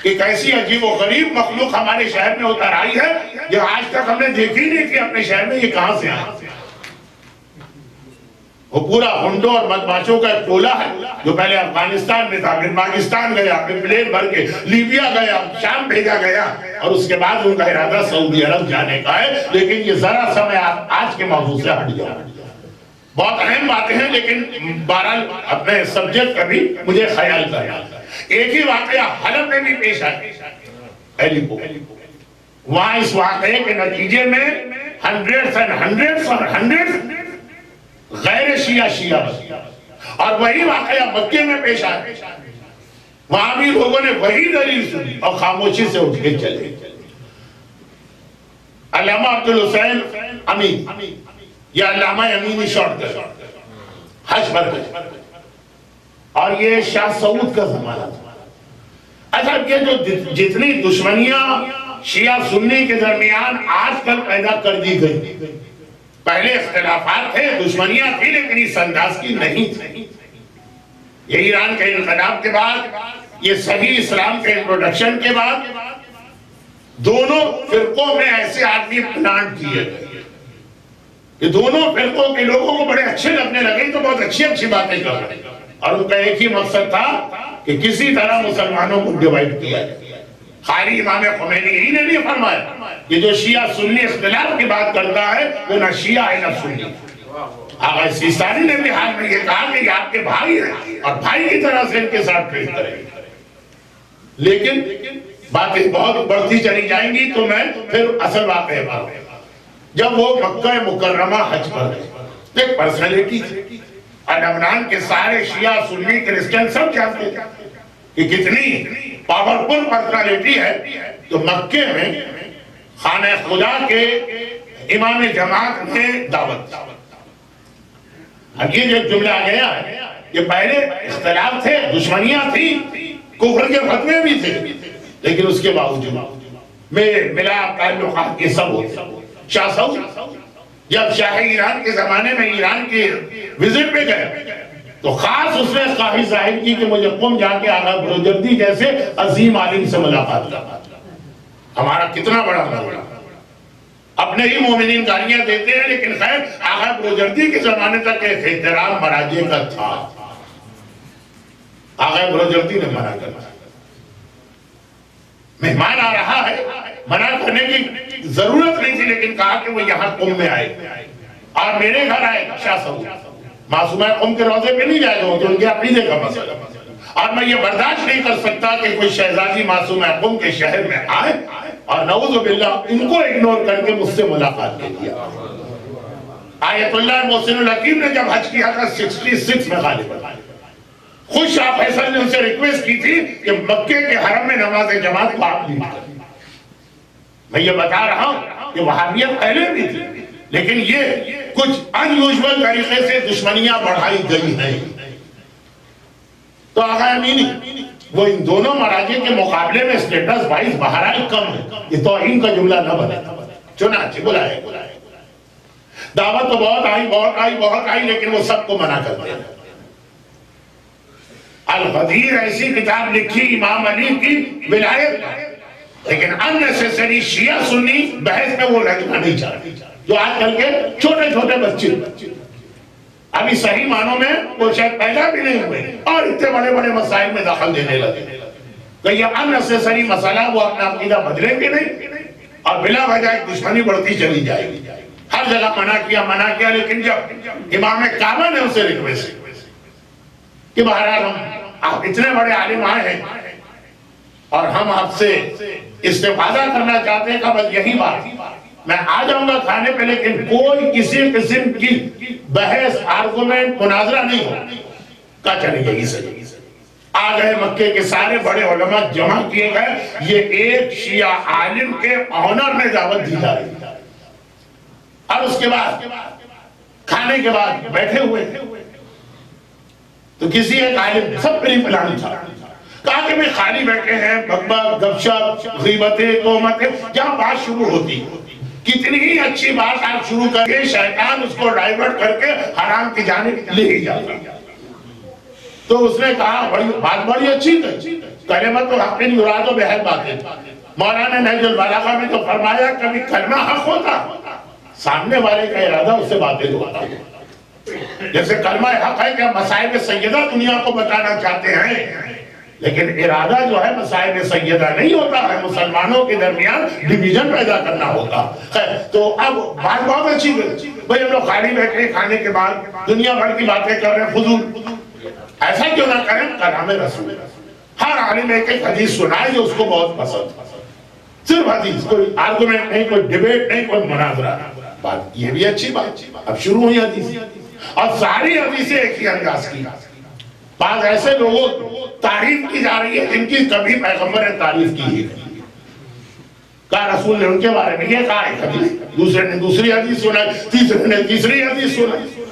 کہ کیسی عجیب و غریب مخلوق ہمارے شہر میں اتر آئی ہے جو آج تک ہم نے دیکھی نہیں تھی اپنے شہر میں. یہ کہاں سے آئی؟ وہ پورا ہنڈوں اور بدماشوں کا ایک ٹولہ ہے جو پہلے افغانستان میں تھا، پھر پاکستان گیا، پھر پلین بھر کے لیبیا گیا، شام بھیجا گیا، اور اس کے بعد ان کا ارادہ سعودی عرب جانے کا ہے. لیکن یہ ذرا سا میں آج کے موضوع سے ہٹ جاؤں. بہت اہم باتیں ہیں لیکن بہرحال اپنے سبجیکٹ کا بھی مجھے خیال کرنا. ایک ہی واقعہ حلب میں بھی پیش آیا، ایلیپو. وہاں اس واقعے کے نتیجے میں ہنڈریڈز اینڈ ہنڈریڈز اور ہنڈریڈز غیر شیعہ اور وہی واقعہ مکے میں پیش آیا. وہاں بھی لوگوں نے وہی دلیل سنی اور خاموشی سے اٹھ کے چلے. علامہ عبدالحسین امین، یہ علامہ امینی شارٹ کٹ، حج پر گئے، اور یہ شاہ سعود کا زمانہ تھا. اچھا یہ جو جتنی دشمنیاں شیعہ سنی کے درمیان آج کل پیدا کر دی گئی، پہلے اختلافات تھے، دشمنیاں تھی، لیکن اس انداز کی نہیں تھی. یہ ایران کے انقلاب کے بعد، یہ صحیح اسلام کے انٹروڈکشن کے بعد دونوں فرقوں میں ایسے آدمی پلانٹ کیے گئے کہ دونوں فرقوں کے لوگوں کو بڑے اچھے لگنے لگے تو بہت اچھی اچھی باتیں کر رہے ہیں، اور ان کا ایک ہی مقصد تھا کہ کسی طرح مسلمانوں کو ڈیوائیڈ کیا جائے. خالی امام خمینی ہی نے نہیں فرمایا کہ جو شیعہ سنی اختلاف کی بات کرتا ہے وہ نہ شیعہ ہے نہ سنی. آغا سیستانی نے بھی حال میں یہ کہا کہ یہ آپ کے بھائی ہیں اور بھائی کی طرح سے ان کے ساتھ ٹریٹ کریں. لیکن باتیں بہت بڑھتی چلی جائیں گی تو میں پھر اصل واقعے پر. جب وہ مکہ مکرمہ حج پر گئے، ایک پرسنالٹی تھی، اور لبنان کے سارے شیعہ سنی کرسچن سب جانتے تھے کہ کتنی پاورفل پرسنالٹی ہے. تو مکے میں خانہ خدا کے امام جماعت نے دعوت. اب یہ جو جملہ آ گیا ہے، یہ پہلے اختلاف تھے، دشمنیاں تھی، کفر کے فتوے بھی تھے، لیکن اس کے باوجود میرے ملاپ تعلقات یہ سب ہوتے۔ شاہ سعود جب شاہ ایران کے زمانے میں ایران کے وزٹ پہ گئے تو خاص اس نے خواہش ظاہر کی کہ مجھے قم جا کے آغا بروجردی جیسے عظیم عالم سے ملاقات کرنا۔ ہمارا کتنا بڑا مرحلہ، اپنے ہی مومنین گالیاں دیتے ہیں، لیکن خیر آغا بروجردی کے زمانے تک ایک احترام مراجع کا تھا۔ آغا بروجردی نے منع کرنا، مہمان آ رہا ہے، منع کرنے کی ضرورت نہیں تھی، لیکن کہا کہ وہ یہاں قم میں آئے اور میرے گھر آئے۔ شاہ سعود معصومہ قم کے روضے پہ نہیں جائے گا، تو ان کے عقیدے کا مسئلہ، اور میں یہ برداشت نہیں کر سکتا کہ کوئی شہزادی معصومہ قم کے شہر میں آئے اور نعوذ باللہ ان کو اگنور کر کے مجھ سے ملاقات کے لیا۔ آیت اللہ محسن الحکیم نے جب حج کیا تھا 66 میں غالباً، خود شاہ فیصل نے ان سے ریکویسٹ کی تھی کہ مکے کے حرم میں نماز جماعت کو آپ لیڈ کریں۔ میں یہ بتا رہا ہوں کہ وہابیت پہلے بھی تھی، لیکن یہ کچھ انیوژول طریقے سے دشمنیاں بڑھائی گئی ہیں۔ تو آقا امینی وہ ان دونوں مراجع کے مقابلے میں سٹیٹس وائز بہرحال کم ہے، یہ توہین کا جملہ نہ بنے، چنانچہ بلائے۔ دعوت تو بہت آئی، لیکن وہ سب کو منع کرتے ہیں۔ الغدیر ایسی کتاب لکھی امام علی کی ولایت، لیکن unnecessary شیعہ سنی بحث میں وہ لگنا نہیں چاہتے، جو آج کل کے چھوٹے چھوٹے بچے ابھی صحیح معنوں میں وہ شاید پیدا بھی نہیں ہوئے اور اتنے بڑے بڑے مسائل میں دخل دینے لگے۔ تو یہ unnecessary مسئلہ وہ اپنا عقیدہ بدلیں گے نہیں اور بلا وجہ ایک دشمنی بڑھتی چلی جائے گی۔ ہر جگہ منع کیا، لیکن جب امام کعبہ نے اسے ریکویسٹ کہ بہرحال آپ اتنے بڑے عالم آئے ہیں اور ہم آپ سے استفادہ کرنا چاہتے ہیں، کہ بس یہی بات، میں آ جاؤں گا کھانے پہ، لیکن کوئی کسی قسم کی بحث آرگومنٹ مناظرہ نہیں ہو، کہا چلے یہی سے آ گئے۔ مکے کے سارے بڑے علماء جمع کیے گئے، یہ ایک شیعہ عالم کے آنر میں دعوت دی جا رہی ہے، اور اس کے بعد کھانے کے بعد بیٹھے ہوئے تو کسی ایک عالم سب پری پلان تھا، کہا کہ میں خالی بیٹھے ہیں، بکبک گپ شپ غیبتیں تہمتیں جہاں بات شروع ہوتی، کتنی ہی اچھی بات آپ شروع کر کے شیطان اس کو ڈائیورٹ کر کے حرام کی جانب لے ہی جاتا۔ تو اس نے کہا بات بڑی اچھی تھی، کلمۃ حق یراد بہر باتیں، مولانا نہج البلاغہ میں تو فرمایا کبھی کلمہ حق ہوتا سامنے والے کا ارادہ اس سے باطل ہوتا، جیسے کلمہ حق ہے کہ مصائب سیدہ دنیا کو بتانا چاہتے ہیں، لیکن ارادہ جو ہے مصائب سیدہ نہیں ہوتا ہے، مسلمانوں کے درمیان ڈیویژن پیدا کرنا ہوتا ہے۔ تو اب بات بہت اچھی گئی، بھئی ہم لوگ خالی بیٹھے کھانے کے بعد دنیا بھر کی باتیں کر رہے ہیں، فضول، ایسا کیوں نہ کریں، کلام رسول، ہر عالم ایک ایک حدیث سنائے جو اس کو بہت پسند، صرف حدیث، کوئی آرگومنٹ نہیں، کوئی ڈیبیٹ نہیں، کوئی مناظرہ۔ بات یہ بھی اچھی بات، اب شروع ہوئی حدیث، اور ساری حدیثیں ایک ہی انداز کی۔ بعض ایسے لوگوں تعریف کی جا رہی ہے جن کی کبھی پیغمبر نے تعریف کی ہے، کہا رسول نے ان کے بارے میں یہ کہا ایک حدیث، دوسرے نے دوسری حدیث سنائی، تیسرے نے تیسری حدیث سنائی۔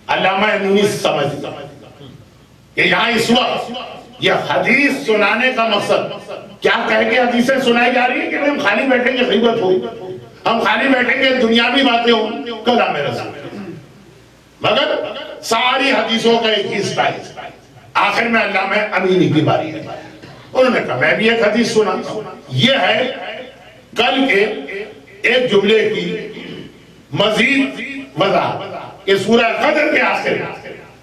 علامہ امینی سمجھتا کہ یہاں اس وقت یہ حدیث سنانے کا مقصد کیا کہہ کے حدیثیں سنائی جا رہی ہے کہ ہم خالی بیٹھیں گے غیبت ہو، ہم خالی بیٹھیں گے دنیاوی باتیں ہوں، کلام رسول، مگر ساری حدیثوں کا ایک ہی سٹائل۔ آخر میں علامہ امینی کی باری ہے، انہوں نے کہا میں بھی ایک حدیث سناتا ہوں، یہ ہے کل کے ایک جملے کی مزید وضاحت کہ سورہ قدر کے آخر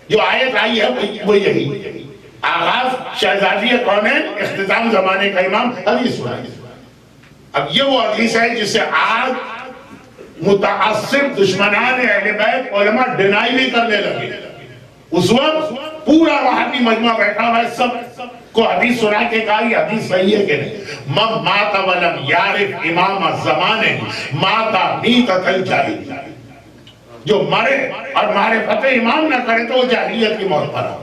جو آیت آئی ہے وہ یہی، آغاز شہزادی کونین، اختتام زمانے کا امام، حدیث سنائی۔ اب یہ وہ حدیث ہے جسے آج متعصب دشمنان اہل بیت علماء ڈینائی بھی کرنے لگے۔ اس وقت پورا وہابی مجمع بیٹھا ہوا ہے، سب کو حدیث سنا کے کہا یہ حدیث صحیح ہے کہ نہیں، من مات ولم یعرف امام الزمان مات میتۃ الجاہلیہ، جو مرے اور معرفت امام نہ کرے تو وہ جاہلیت کی موت پر آ۔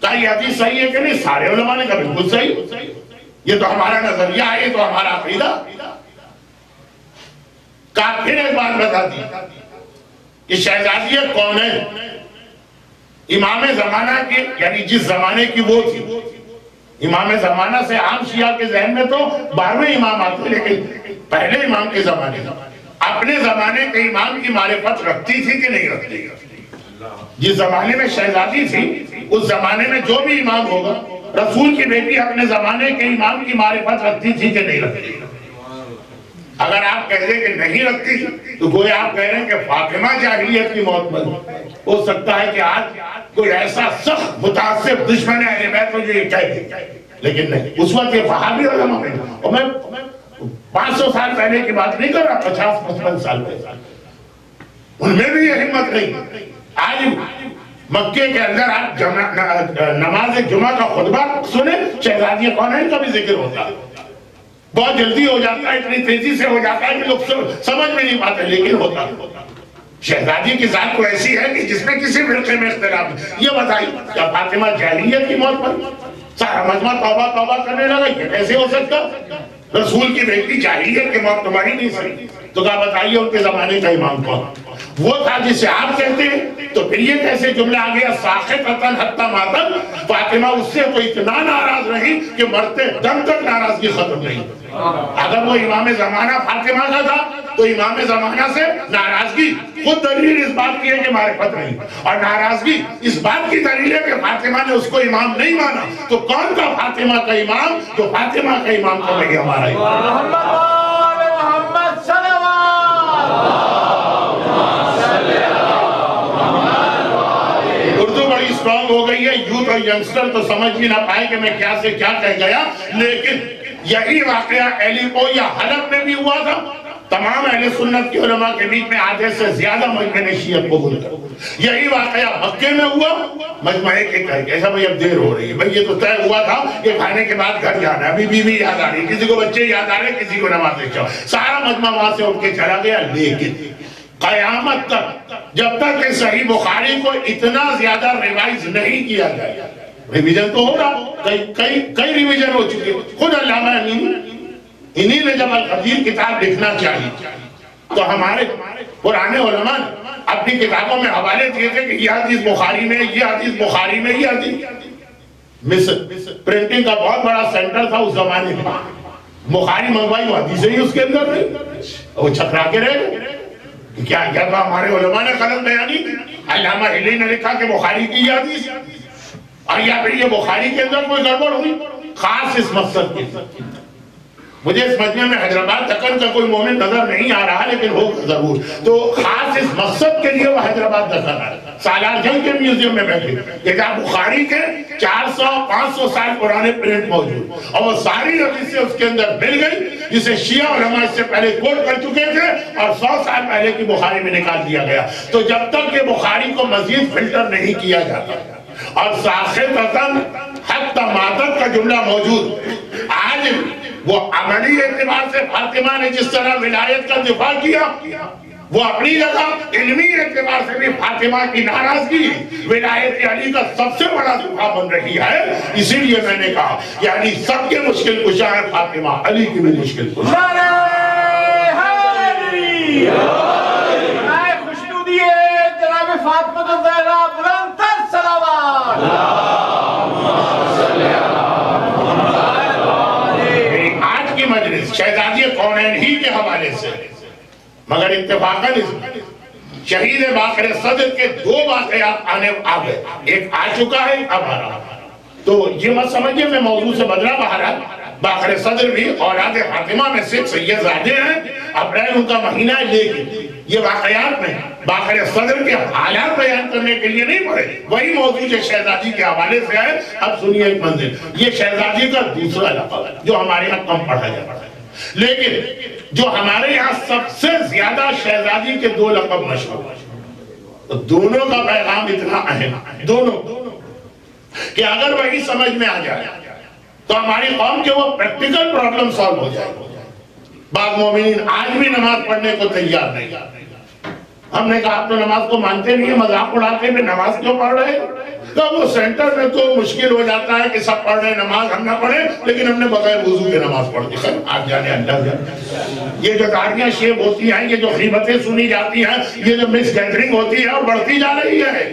کہا یہ حدیث صحیح ہے کہ نہیں، سارے علماء نے کہا بالکل صحیح، یہ تو ہمارا نظریہ ہے، یہ تو ہمارا عقیدہ۔ کہا پھر ایک بات بتا دی کہ شہزادی کون ہے، امام زمانہ کی یعنی جس زمانے کی وہ تھی، امام زمانہ سے عام شیعہ کے ذہن میں تو 12ویں امام آتے، لیکن پہلے امام کے زمانے اپنے زمانے کے امام کی معرفت رکھتی تھی کہ نہیں رکھتی؟ جس زمانے میں شہزادی تھی اس زمانے میں جو بھی امام ہوگا، رسول کی بیٹی اپنے زمانے کے امام کی معرفت رکھتی تھی کہ نہیں رکھتی؟ اگر آپ کہہ دیں کہ نہیں رکھتی تو گویا آپ کہہ رہے ہیں کہ فاطمہ جاہلیت کی موت پر ہو سکتا ہے کہ آج کوئی ایسا سخت متعصب دشمن اہل بیت جو یہ کہہ دے، لیکن نہیں، اس وقت یہ وہابی علماء میں، اور میں 500 سال پہلے کی بات نہیں کر رہا، 50-55 سال پہلے ان میں بھی یہ ہمت نہیں۔ آج مکے کے اندر آپ نماز جمعہ کا خطبہ سنیں، شہزادی کونین کا بھی ذکر ہوتا ہے، بہت جلدی ہو جاتا ہے، اتنی تیزی سے ہو جاتا ہے کہ لوگ سمجھ میں نہیں پاتے، لیکن ہوتا ہے۔ شہزادی کی ذات تو ایسی ہے کہ جس میں کسی فرقے میں اختلاف نہیں۔ یہ بتائیے کیا فاطمہ جاہلیت کی موت پر سارا مجمع توبہ توبہ کرنے لگا؟ یہ کیسے ہو سکتا؟ رسول کی بیٹی جاہلیت کی موت تمہاری نہیں سکتی، تو کیا بتائیے ان کے زمانے کا امام کون وہ تھا جسے آپ کہتے ہیں؟ تو پھر یہ کیسے جملہ آ گیا ساخطۃ حتی ماتت، فاطمہ اس سے تو اتنا ناراض رہی کہ مرتے دم تک ناراضگی ختم نہیں۔ اگر وہ امام زمانہ فاطمہ کا تھا تو امام زمانہ سے ناراضگی خود دلیل اس بات کی ہے کہ معرفت نہیں، اور ناراضگی اس بات کی دلیل ہے کہ فاطمہ نے اس کو امام نہیں مانا۔ تو کون تھا فاطمہ کا امام؟ جو فاطمہ کا امام تو نہیں ہمارا امام۔ محمد صلوات۔ اردو بڑی اسٹرانگ ہو گئی ہے، یوتھ اور ینگسٹر تو سمجھ بھی نہ پائے کہ میں کیا سے کیا کہہ گیا، لیکن یہی واقعہ ایلیپو یا حلب میں بھی ہوا تھا۔ تمام اہل سنت کے علماء کے بیچ میں آدھے سے زیادہ مجمع شیعہ قبول کر۔ یہی واقعہ مکے میں ہوا، مجمع ایک کہہ کے ایسا بھئی اب دیر ہو رہی ہے، بھئی یہ تو طے ہوا تھا کہ کھانے کے بعد گھر جانا ہے، ابھی بیوی یاد آ رہی، کسی کو بچے یاد آ رہے، کسی کو نماز لکھا، سارا مجمع وہاں سے اٹھ کے چلا گیا۔ لیکن قیامت تک جب تک کہ صحیح بخاری کو اتنا زیادہ ریوائز نہیں کیا جائے، ریویژن تو ہو رہا، کئی ریویژن ہو چکے، خود علامہ امین انہی نے جب القدیر کتاب لکھنا چاہی تو ہمارے پرانے علماء نے اپنی کتابوں میں حوالے دیے تھے کہ یہ حدیث بخاری میں، یہ حدیث بخاری میں، یہ حدیث مصر پرنٹنگ کا بہت بڑا سینٹر تھا اس زمانے میں، بخاری منگوائی وہ حدیثیں ہی اس کے اندر نہیں، وہ چھکرا کے رہ گئے۔ کیا ہمارے علماء نے غلط بیانی کی؟ علامہ ہلی نے لکھا کہ بخاری کی یہ حدیث، اور یا پھر یہ بخاری کے اندر کوئی گڑبڑ ہوئی خاص اس مقصد کے۔ مجھے اس مجمع میں حیدرآباد دکن کا کوئی مومن نظر نہیں آ رہا، لیکن ہوگا ضرور، تو خاص اس مقصد کے لیے وہ حیدرآباد دکن آئے، سالار جنگ کے میوزیم میں بیٹھے کہ جہاں بخاری کے 400-500 سال پرانے پرنٹ موجود، اور وہ ساری حدیثیں اس کے اندر مل گئی جسے شیعہ علماء اس سے پہلے کوٹ کر چکے تھے، اور 100 سال پہلے کی بخاری میں نکال دیا گیا۔ تو جب تک کہ بخاری کو مزید فلٹر نہیں کیا جاتا اور ساخطۃ حتی ماتت کا جملہ موجود، آج وہ عملی اعتبار سے فاطمہ نے جس طرح ولایت کا دفاع کیا، وہ اپنی جگہ علمی اعتبار سے بھی فاطمہ کی ناراضگی ولایت علی کا سب سے بڑا دفاع بن رہی ہے۔ اسی لیے میں نے کہا یعنی سب کے مشکل کشا ہے فاطمہ، علی کی بھی مشکل کشا ہے۔ خوشنو دیے جناب فاطمہ الزہرا، بلند تر صلوات۔ مجلس شہزادی کونین ہی کے حوالے سے، مگر اتفاقاً شہید باقر صدر کے 2 واقعات آنے آ گئے، ایک آ چکا ہے، اب آ رہا۔ تو یہ مت سمجھئے میں موضوع سے بدلا بہرحال، باقر صدر بھی اولاد فاطمہ میں سے سید زادے ہیں، اپریل ان کا مہینہ ہے، لیکن یہ واقعات میں باقر صدر کے حالات بیان کرنے کے لیے نہیں پڑے، وہی موضوع جو شہزادی کے حوالے سے ہے۔ اب سنیے ایک منزل، یہ شہزادی کا دوسرا لقب ہے جو ہمارے یہاں کم پڑھا جاتا ہے، لیکن جو ہمارے یہاں سب سے زیادہ شہزادی کے 2 لقب مشہور ہیں، دونوں کا پیغام اتنا اہم ہے، دونوں کہ اگر وہی سمجھ میں آ جائے تو ہماری قوم کے وہ پریکٹیکل پرابلم سالو ہو جائے۔ بعض مومنین آج بھی نماز پڑھنے کو تیار نہیں، ہم نے کہا آپ تو نماز کو مانتے نہیں ہیں، مذاق اڑاتے ہیں، نماز کیوں پڑھ رہے ہیں؟ تو وہ سینٹر میں تو مشکل ہو جاتا ہے کہ سب پڑھ رہے ہیں نماز، ہم نہ پڑھیں، لیکن ہم نے بغیر وضو کے نماز پڑھ دی۔ آج جانے اللہ جانے یہ جو داڑیاں شیب ہوتی ہیں، یہ جو غیبتیں سنی جاتی ہیں، یہ جو مس گیدرنگ ہوتی ہے اور بڑھتی جا رہی ہے،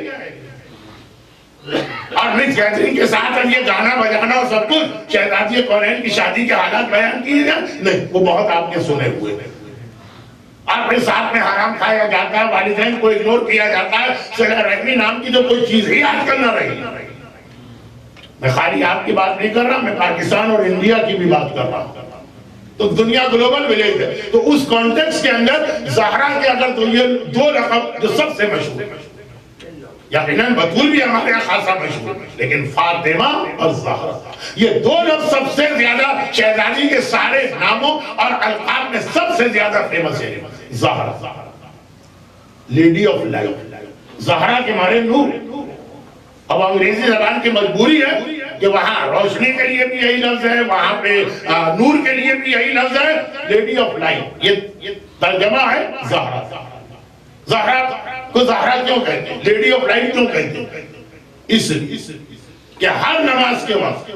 اور مس کیتھرین کے ساتھ اب یہ گانا بجانا اور سب کچھ شہزادی کورین کی شادی کے حالات بیان کیے جائیں نہیں، وہ بہت آپ نے سنے ہوئے ہیں۔ اور پھر ساتھ میں حرام کھایا جاتا ہے، والدین کو اگنور کیا جاتا ہے، صلہ رحمی نام کی تو کوئی چیز ہی آج کل نہ رہی۔ میں خالی آپ کی بات نہیں کر رہا، میں پاکستان اور انڈیا کی بھی بات کر رہا ہوں۔ تو دنیا گلوبل ولیج ہے، تو اس کانٹیکس کے اندر زہرا کے اگر تو یہ دو لقب جو سب سے مشہور ہے، یقیناً بطول بھی ہمارے یہاں خاصا مشہور ہے، لیکن فاطمہ اور زہرا یہ دو لفظ سب سے زیادہ شہزادی کے سارے ناموں اور القاب میں سب سے زیادہ فیمس ہے۔ Zahra lady of light, Zahra کے معنی نور۔ اب انگریزی زبان کی مجبوری ہے کہ وہاں روشنی کے لیے بھی یہی لفظ ہے، وہاں پہ نور کے لیے بھی یہی لفظ ہے، لیڈی آف لائٹ، یہ ترجمہ ہے زہرا۔ زہرا کو زہرا کیوں کہتے ہیں، لیڈی آف لائٹ کیوں کہتے ہیں؟ اس لیے کہ ہر نماز کے وقت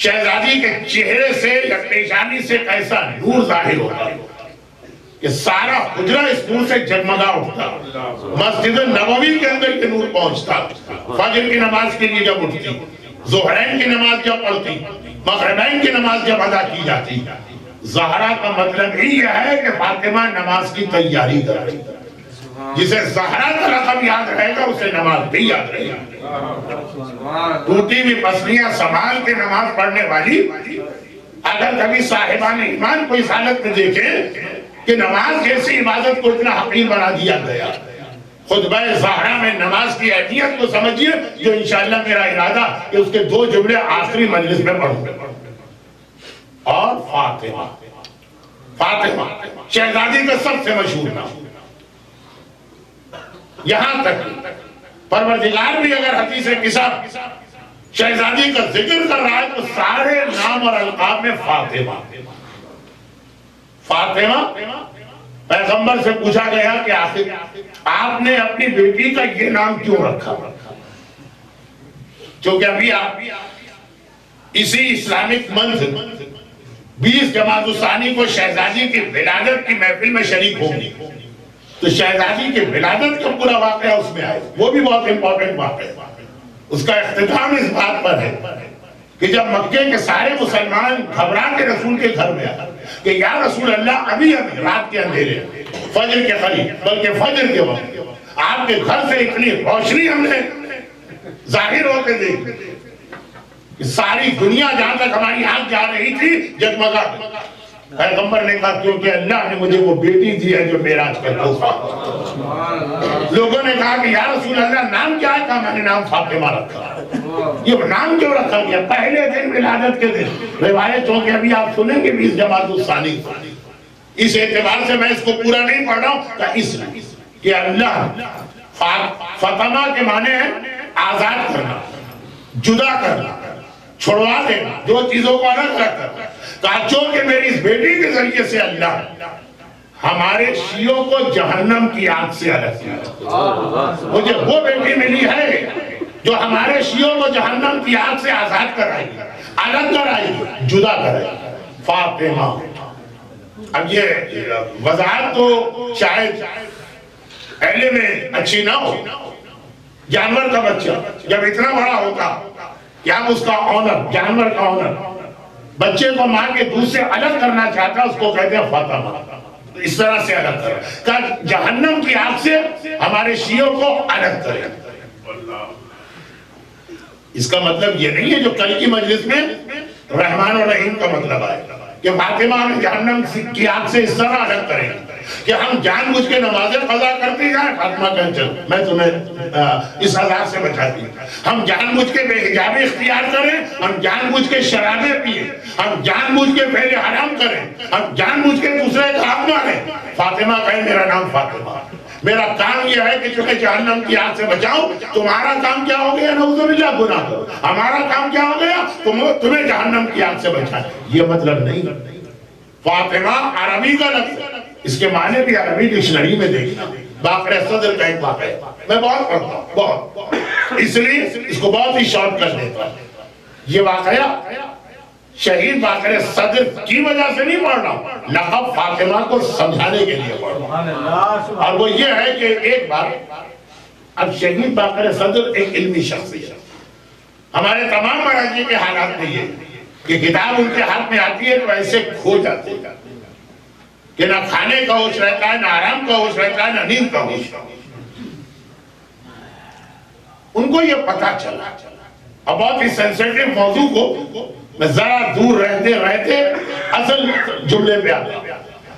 شہزادی کے چہرے سے یا پیشانی سے کیسا نور ظاہر ہوتا ہے کہ سارا حجرہ اس نور سے جگمگا اٹھتا، مسجد نبوی کے اندر یہ نور پہنچتا، فجر کی نماز کے لیے جب اٹھتی، ظہرین کی نماز جب پڑھتی، مغربین کی نماز جب ادا کی جاتی۔ زہرا کا مطلب ہی یہ ہے کہ فاطمہ نماز کی تیاری کر رہی، جسے زہرا کا لقب یاد رہے گا اسے نماز بھی یاد رہے گا۔ ٹوٹی ہوئی پسلیاں سنبھال کے نماز پڑھنے والی اگر کبھی صاحبان ایمان کو اس حالت میں دیکھیں کہ نماز جیسی عبادت کو اتنا حقیر بنا دیا گیا، خطبہ زہرا میں نماز کی اہمیت کو سمجھیے، جو انشاءاللہ میرا ارادہ کہ اس کے دو جملے آخری مجلس میں پڑھوں۔ اور فاطمہ، فاطمہ شہزادی کا سب سے مشہور نام، یہاں تک پروردگار بھی اگر حدیث قصہ شہزادی کا ذکر کر رہا ہے تو سارے نام اور القاب میں فاطمہ۔ فاطمہ پیغمبر سے پوچھا گیا کہ آخر آپ نے اپنی بیٹی کا یہ نام کیوں رکھا؟ چونکہ ابھی آپ اسی اسلامک منتھ 20 جمادی الثانی کو شہزادی کی ولادت کی محفل میں شریک ہوں گی، تو شہزادی کی ولادت کا پورا واقعہ اس میں آئے، وہ بھی بہت امپورٹنٹ واقعہ ہے۔ اس کا اختتام اس بات پر ہے کہ جب مکے کے سارے مسلمان گھبرا کے رسول کے گھر میں آئے کہ یا رسول اللہ ابھی رات کے اندھیرے فجر کے قریب بلکہ فجر کے وقت آپ کے گھر سے اتنی روشنی ہم نے ظاہر ہوتے دیکھی کہ ساری دنیا جہاں تک ہماری آنکھ جا رہی تھی جگمگا۔ پیغمبر نے کہا کیونکہ اللہ نے مجھے وہ بیٹی دی ہے جو معراج کا تحفہ۔ لوگوں نے کہا کہ یا رسول اللہ نام کیا ہے؟ کہا میں نے نام فاطمہ رکھا۔ یہ نام کیوں رکھا گیا؟ پہلے دن ولادت کے دن روایت چونکہ ابھی آپ سنیں گے 20 جمادی الثانی، اس اعتبار سے میں اس کو پورا نہیں پڑھ رہا ہوں کہ اس لیے کہ اللہ فاطمہ کے معنی ہے آزاد کرنا، جدا کرنا، چھڑوا دینا، دو چیزوں کو الگ رکھ کر۔ کہا چونکہ میری اس بیٹی کے ذریعے سے اللہ ہمارے شیعوں کو جہنم کی آگ سے الگ کیا، مجھے وہ بیٹی ملی ہے جو ہمارے شیعوں کو جہنم کی آگ سے آزاد کرائے گی، الگ کرائے گی، جدا کرائے گی، فاطمہ۔ اب یہ وضاحت تو شاید پہلے میں اچھی نہ ہو، جانور کا بچہ جب اتنا بڑا ہوتا کیا اس کا آنر، جانور کا آنر بچے کو ماں کے دودھ سے الگ کرنا چاہتا، اس کو کہتے ہیں فاطمہ، اس طرح سے الگ کرے، کہ جہنم کی آگ سے ہمارے شیعوں کو الگ کرے۔ اس کا مطلب یہ نہیں ہے جو کل کی مجلس میں رحمان اور رحیم کا مطلب آئے کہ فاطمہ ہمیں جہنم کی آگ سے اس طرح الگ کریں کہ ہم جان بوجھ کے نمازیں قضا کرتی جائیں، فاطمہ کہیں چل میں تمہیں اس عذاب سے بچاتی ہوں، ہم جان بوجھ کے بے حجابی اختیار کریں، ہم جان بوجھ کے شرابیں پیئیں، ہم جان بوجھ کے پہلے حرام کریں، ہم جان بوجھ کے دوسرے کا حق مانیں، فاطمہ کہیں میرا نام فاطمہ، میرا کام یہ ہے کہ چونکہ جہنم کی آگ سے بچاؤں، تمہارا کام کیا ہو گیا؟ نعوذ باللہ گناہ کرو، ہمارا کام کیا ہو گیا؟ تمہیں جہنم کی آگ سے بچائیں۔ یہ مطلب نہیں، فاطمہ عربی کا لفظ ہے، اس کے معنی بھی عربی ڈکشنری میں دیکھنا، باقر صدر کا ایک واقعہ ہے، میں بہت پڑھتا ہوں بہت، اس لیے اس کو بہت ہی شارٹ کر دیتا ہوں۔ یہ واقعہ شہید باقر صدر کی وجہ سے نہیں پڑھ رہا ہوں، لقب فاطمہ کو سمجھانے کے لیے پڑھ رہا ہوں، اور وہ یہ ہے کہ ایک بار اب شہید باقر صدر ایک علمی شخصیت، ہمارے تمام مراجع کے حالات میں یہ کہ کتاب ان کے ہاتھ میں آتی ہے تو ایسے کھو جاتے ہیں کہ نہ کھانے کا ہوش رہتا ہے، نہ آرام کا ہوش رہتا ہے، نہ نیند کا ہوش۔ ان کو یہ پتا چلا اب بہت ہی سینسیٹیو موضوع کو میں ذرا دور رہتے رہتے اصل جملے پہ آتا،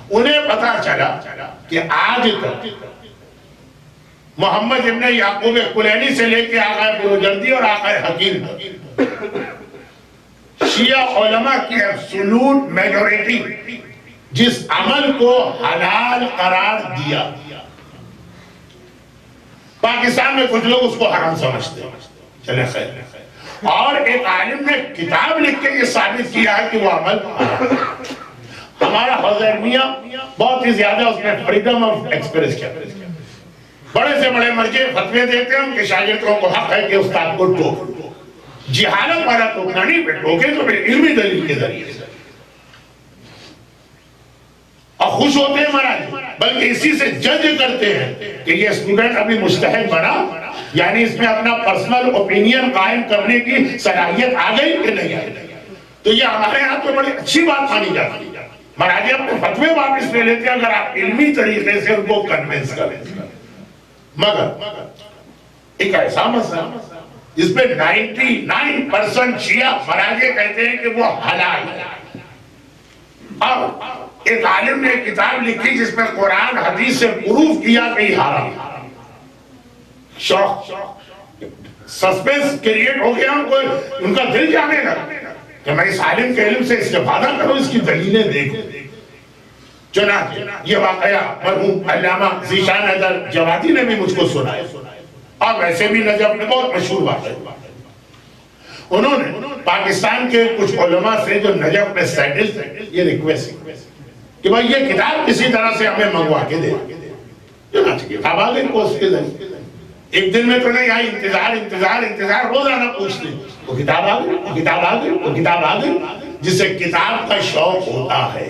انہیں پتا چلا کہ آج تک محمد ابن یعقوب کلینی سے لے کے آقا بروجردی اور آقا حکیم شیعہ علماء کی ایبسولوٹ میجورٹی جس عمل کو حلال قرار دیا، پاکستان میں کچھ لوگ اس کو حرام سمجھتے ہیں، چلے خیر، اور ایک عالم نے کتاب لکھ کے یہ ثابت کیا ہے کہ وہ عمل ہمارا حوزہ علمیہ بہت ہی زیادہ اس میں فریڈم آف ایکسپریس کیا، بڑے سے بڑے مرجع فتوے دیتے ہیں کہ شاگردوں کو حق ہے کہ استاد کو ٹوک دو، جہالت والا ٹوکنا نہیں، پہ ٹوکے تو علمی دلیل کے ذریعے سے، اور خوش ہوتے ہیں مراجع، بلکہ اسی سے جج کرتے ہیں کہ یہ اسٹوڈنٹ ابھی مجتہد بنا، یعنی اس میں اپنا پرسنل اوپینین قائم کرنے کی صلاحیت آ گئی کہ نہیں آئی، تو یہ ہمارے ہاں تو بڑی اچھی بات مانی جاتی ہے۔ مراجع اپنے فتوے واپس لے لیتے ہیں اگر آپ علمی طریقے سے ان کو کنونس کریں، مگر ایک ایسا مسئلہ جس پہ 99% شیعہ مراجع کہتے ہیں کہ وہ حلال ہے، اب ایک عالم نے ایک کتاب لکھی جس میں قرآن حدیث سے پروف کیا کہ یہ حرام، شوق سسپینس کریٹ ہو گیا، ان کا دل جانے لگا کہ میں اس عالم کے علم سے استفادہ کروں، اس کی دلیلیں دیکھوں۔ چنانچہ یہ واقعہ مرحوم علامہ ذیشان حیدر جوادی نے بھی مجھ کو سنایا، اور ویسے بھی نجف میں بہت مشہور واقعہ، انہوں نے پاکستان کے کچھ علماء سے جو نجف میں سیٹل تھے یہ ریکویسٹ کہ بھائی یہ کتاب کسی طرح سے ہمیں منگوا کے دے، چنانچہ کتاب آ گئی پوسٹ کے ذریعے، ایک دن میں تو نہیں آئی، انتظار روزانہ پوچھتے، وہ کتاب آ گئی، وہ کتاب آ گئی، وہ کتاب آ گئی، جسے کتاب کا شوق ہوتا ہے،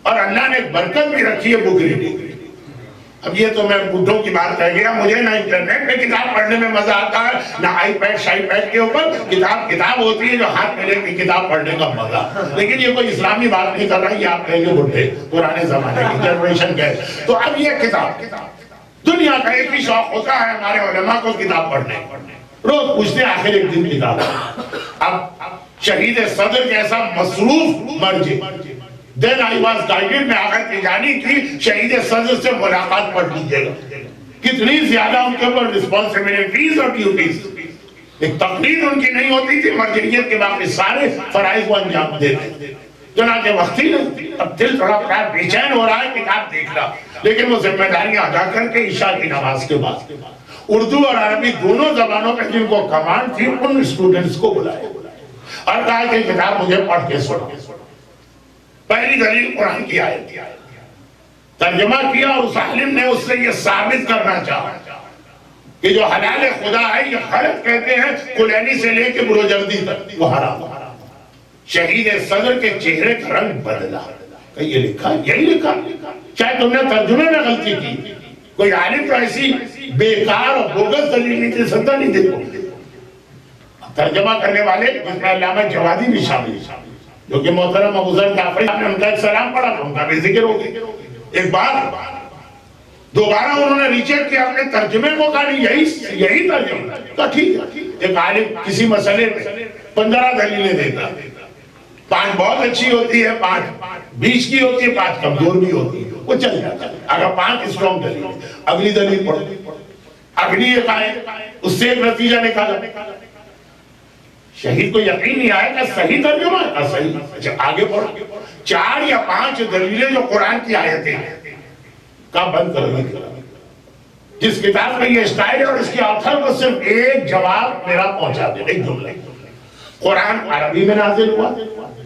اور اللہ نے برکت بھی رکھی ہے بک ریڈنگ۔ اب یہ تو میں بڈھوں کی بات کہہ گیا، مجھے نہ انٹرنیٹ پہ کتاب پڑھنے میں مزہ آتا ہے، نہ آئی پیڈ کے اوپر کتاب ہوتی ہے جو ہاتھ میں لے کے کتاب پڑھنے کا مزہ، لیکن یہ کوئی اسلامی بات نہیں کر رہا، یہ آپ کہیں گے بڈھے پرانے زمانے کی جنریشن کے۔ تو اب یہ کتاب دنیا کا ایک ہی شوق ہوتا ہے ہمارے علماء کو کتاب پڑھنے، روز پوچھتے ہیں آخر ایک دن کتاب۔ اب شہید صدر جیسا مصروف مرجع، then I was guided، میں آخر تجانی کی شہید صدر سے ملاقات پڑھ لیجئے گا، کتنی زیادہ ان کے اوپر ریسپانسبلٹیز اور ڈیوٹیز، ایک تقریر ان کی نہیں ہوتی تھی، مرجعیت کے باقی سارے فرائض کو انجام دیتے، چنانچہ وقت ہی نہیں، اب دل تھوڑا بے چین ہو رہا ہے کتاب دیکھنا، لیکن وہ ذمہ داریاں ادا کر کے عشاء کی نماز کے بعد اردو اور عربی دونوں زبانوں پہ جن کو کمانڈ تھی ان اسٹوڈنٹس کو بلائے اور کہا کہ کتاب مجھے پڑھ کے سنو۔ پہلی دلیل قرآن کی آیت، ترجمہ کیا، اور اس عالم نے اس سے یہ ثابت کرنا چاہا کہ جو حلال خدا ہے یہ غلط کہتے ہیں کلینی سے لے کے بروجردی تک، وہ حرام۔ شہید صدر کے چہرے کا رنگ بدلا، کہ یہ لکھا، یہی لکھا، چاہے تم نے ترجمے میں غلطی کی، کوئی عالم تو ایسی بیکار اور بوگس دلیل نہیں دے سکتا، نہیں دیکھو۔ ترجمہ کرنے والے جس میں علامہ جوادی بھی شامل ہے، جو کہ محترم ابو ذر جعفری نے ان کا ایک سلام پڑھا تھا، ان کا بھی ذکر ہو گیا۔ ایک بار دوبارہ انہوں نے ریچیک کیا اپنے ترجمے کو، کہا یہی ترجمہ، کہا ٹھیک ہے۔ ایک عالم کسی مسئلے میں 15 دلیلیں دیتا، 5 بہت اچھی ہوتی ہے، 5 بیچ کی ہوتی ہے، 5 کمزور بھی ہوتی ہے، وہ چل جاتا ہے۔ اگر 5 اسٹرانگ دلیل، اگلی دلیل پڑھو، اگلی ایک آئے، اس سے ایک نتیجہ نکالا، شہید کو یقین نہیں آیا کہ صحیح ترجمہ ہے، صحیح، اچھا آگے پڑھو، 4 یا 5 دلیلیں جو قرآن کی آیتیں کا بند کر دی۔ جس کتاب میں یہ اسٹائل ہے اور اس کی آتھر کو صرف ایک جواب میرا پہنچا دے، ایک جملہ، قرآن عربی میں نازل ہوا،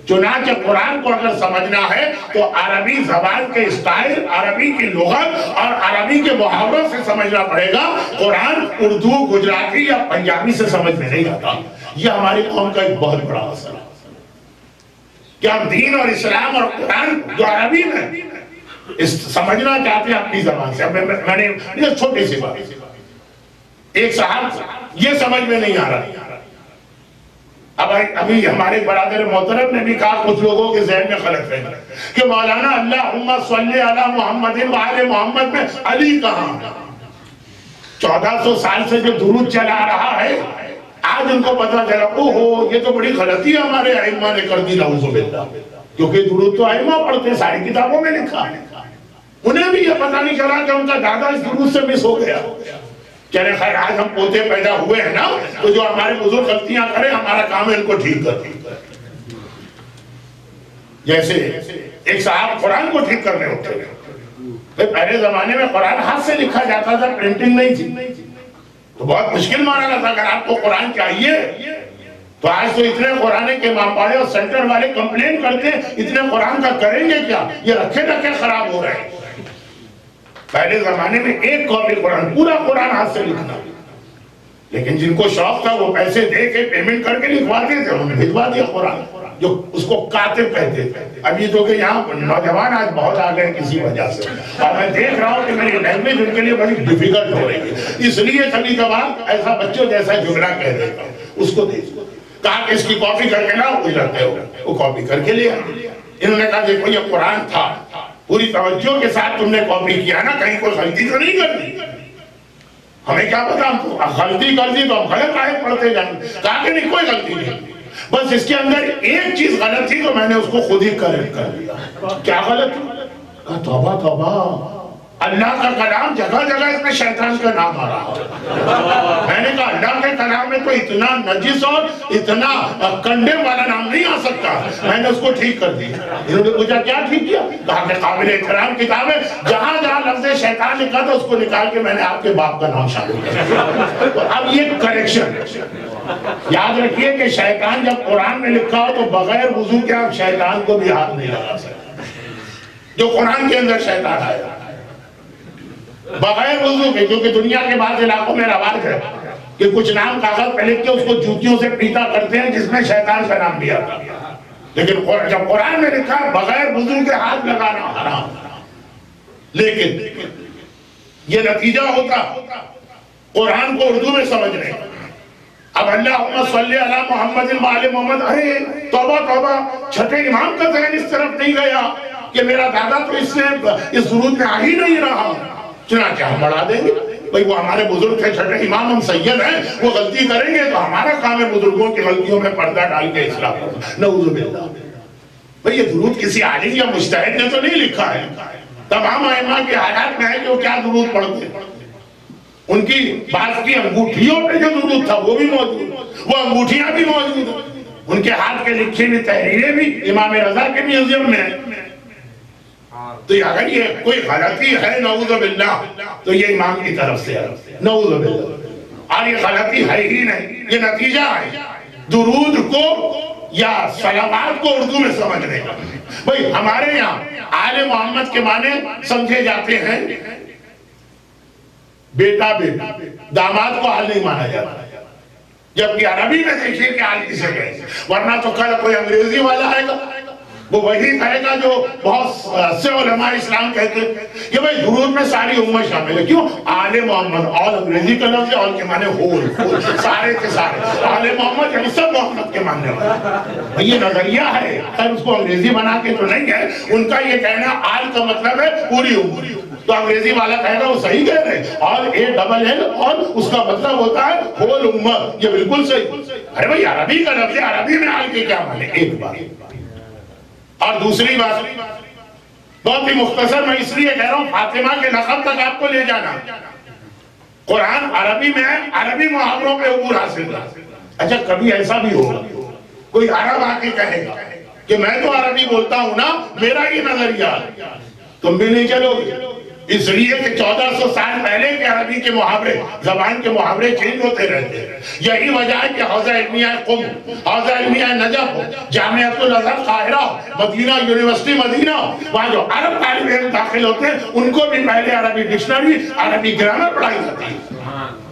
چنانچہ قرآن کو اگر سمجھنا ہے تو عربی زبان کے اسٹائل، عربی کی لغت اور عربی کے محاوروں سے سمجھنا پڑے گا۔ قرآن اردو، گجراتی یا پنجابی سے سمجھ میں نہیں آتا۔ یہ ہماری قوم کا ایک بہت بڑا اثر ہے کہ ہم دین اور اسلام اور قرآن جو عربی میں سمجھنا چاہتے ہیں اپنی زبان سے۔ میں نے چھوٹی سی بات، ایک صاحب یہ سمجھ میں نہیں آ رہا ابھی ہمارے برادر محترم نے بھی کہا کچھ لوگوں کے ذہن میں غلط ہے کہ مولانا اللہم صلی علی محمد وآل محمد میں علی کہاں؟ 1400 سال سے جو درود چلا رہا ہے آج ان کو پتا چلا اوہو یہ تو بڑی غلطی ہمارے ائمہ نے کر دی نعوذ باللہ، کیونکہ درود تو ائمہ پڑھتے ساری کتابوں میں لکھا ہے، انہیں بھی یہ پتہ نہیں چلا کہ ان کا دادا اس درود سے مس ہو گیا۔ چلے خیر آج ہم پوتے پیدا ہوئے ہیں نا تو جو ہمارے بزرگ غلطیاں کریں ہمارا کام ہے ان کو ٹھیک کر دیں۔ جیسے ایک صاحب قرآن کو ٹھیک کرنے ہوتے ہیں، پہلے زمانے میں قرآن ہاتھ سے لکھا جاتا تھا، پرنٹنگ نہیں تھی، تو بہت مشکل مانا تھا اگر آپ کو قرآن چاہیے تو آج تو اتنے قرآن کے امام پاڑے اور سینٹر والے کمپلین کرتے ہیں اتنے قرآن کا کریں گے کیا، یہ رکھے رکھے خراب ہو رہے ہیں۔ پہلے زمانے میں ایک کاپی قرآن، پورا قرآن ہاتھ سے لکھنا، لیکن جن کو شوق تھا وہ پیسے دے کے پیمنٹ کر کے لکھواتے تھے، انہوں نے بھجوا دیا قرآن، جو اس کو کاتب کہتے تھے۔ اب یہ تو کہ یہاں نوجوان آج بہت آ گئے کسی وجہ سے، اور میں دیکھ رہا ہوں کہ میری لینگویج ان کے لیے بڑی ڈیفیکلٹ ہو رہی ہے، اس لیے کبھی کبھار ایسا بچوں جیسا جملہ کہہ دیتا ہوں، اس کو دیکھ کہا کہ اس کی کاپی کر کے لاؤ، اجرتے ہو وہ کاپی کر کے لے آئے۔ انہوں نے کہا دیکھو یہ قرآن تھا، پوری توجہ کے ساتھ تم نے کاپی کیا نا، کہیں کوئی غلطی تو نہیں کر دی، ہمیں کیا پتا، ہم کو غلطی کر دی تو ہم غلط آیت پڑھتے جائیں۔ کہا کہ نہیں کوئی غلطی نہیں، بس اس کے اندر ایک چیز غلط تھی تو میں نے اس کو خود ہی کریکٹ کر دیا۔ کیا غلط تھی؟ کہا توبہ توبہ، اللہ کا کلام جگہ جگہ اس میں شیطان کا نام آ رہا۔ میں نے کہا اللہ کے کلام میں تو اتنا نجس اور اتنا کنڈیم والا نام نہیں آ سکتا، میں نے اس کو ٹھیک کر دیا۔ انہوں نے پوچھا کیا ٹھیک کیا؟ کہا کہ قابل احترام کتاب ہے، جہاں جہاں لفظ شیطان لکھا تھا اس کو نکال کے میں نے آپ کے باپ کا نام شامل کیا۔ اب یہ کریکشن، یاد رکھیے کہ شیطان جب قرآن میں لکھا ہو تو بغیر وضو کے آپ شیطان کو بھی ہاتھ نہیں لگا سکتے، جو قرآن کے اندر شیطان آیا بغیر وضو کے، کیونکہ دنیا کے بعض علاقوں میں رواج ہے کہ کچھ نام کاغذ پہ لکھ کے اس کو جوتیوں سے پیٹا کرتے ہیں جس میں شیطان کا نام بھی آتا، لیکن جب قرآن میں لکھا بغیر وضو کے ہاتھ لگانا حرام، لیکن یہ نتیجہ ہوتا قرآن کو اردو میں سمجھنے۔ اب اللہم صلی علی محمد وآل محمد، ارے توبہ توبہ، چھٹے امام کا ذہن اس طرف نہیں گیا کہ میرا دادا تو اس درود میں آ ہی نہیں رہا، چنانچہ ہم بڑھا دیں گے، بھئی وہ ہمارے بزرگ تھے چھٹے امام، ہم سید ہیں، وہ غلطی کریں گے تو ہمارا کام ہے بزرگوں کی غلطیوں میں پردہ ڈال کے اصلاح کرنا، نعوذ باللہ۔ بھئی یہ درود کسی عالم یا مجتہد نے تو نہیں لکھا ہے، تمام ائمہ کے حالات میں ہے کہ وہ کیا درود پڑھتے ہیں، ان کی بعض کی انگوٹھیوں پہ جو درود تھا وہ بھی موجود، وہ انگوٹھیاں بھی موجود ہیں، ان کے ہاتھ کے لکھی ہوئی تحریریں بھی امام رضا کے میوزیم میں ہیں۔ تو اگر یہ کوئی غلطی ہے نعوذ باللہ تو یہ امام کی طرف سے ہے، نعوذ باللہ، اور یہ غلطی ہے ہی نہیں، یہ نتیجہ ہے درود کو یا صلوات کو اردو میں سمجھنے کا۔ بھئی ہمارے یہاں آل محمد کے معنی سمجھے جاتے ہیں بیٹا بیٹا، داماد کو آل نہیں مانا جاتا، جبکہ عربی میں دیکھیے کہ آل کسے گئے، ورنہ تو کل کوئی انگریزی والا آئے گا وہ وہی کہے گا جو بہت سے علماء اسلام کہتے ہیں کہ بھئی درود میں ساری امت شامل ہے، کیوں؟ آل محمد، آل انگریزی کا لفظ ہے، آل کے معنی ہول، سارے کے سارے، آل محمد یعنی سب محمد کے ماننے والے۔ یہ نظریہ ہے، خیر اس کو انگریزی بنا کے تو نہیں ہے، ان کا یہ کہنا آل کا مطلب ہے پوری امت، تو انگریزی والا کہے گا وہ صحیح کہہ رہے ہیں، آل اے ڈبل ایل، اور اس کا مطلب ہوتا ہے ہول امت، یہ بالکل صحیح۔ ارے بھئی عربی کا لفظ ہے، عربی میں آل کے کیا معنی؟ ایک بات۔ اور دوسری بات بہت ہی مختصر، میں اس لیے کہہ رہا ہوں فاطمہ کے لقب تک آپ کو لے جانا، قرآن عربی میں ہے، عربی محاوروں پہ عبور حاصل تھا۔ اچھا کبھی ایسا بھی ہوگا کوئی عرب آ کے کہے گا کہ میں تو عربی بولتا ہوں نا، میرا یہ نظریہ، تم بھی نہیں چلو گے، اس لیے کہ 1400 سال پہلے کے عربی کے محاورے، زبان کے محاورے چینج ہوتے رہتے ہیں۔ یہی وجہ ہے کہ حوزہ علمیہ قم، حوزہ علمیہ نجف، جامعۃ الازہر قاہرہ، مدینہ یونیورسٹی مدینہ، وہاں جو عرب طالب علم داخل ہوتے ہیں ان کو بھی پہلے عربی ڈکشنری، عربی گرامر پڑھائی جاتی ہے۔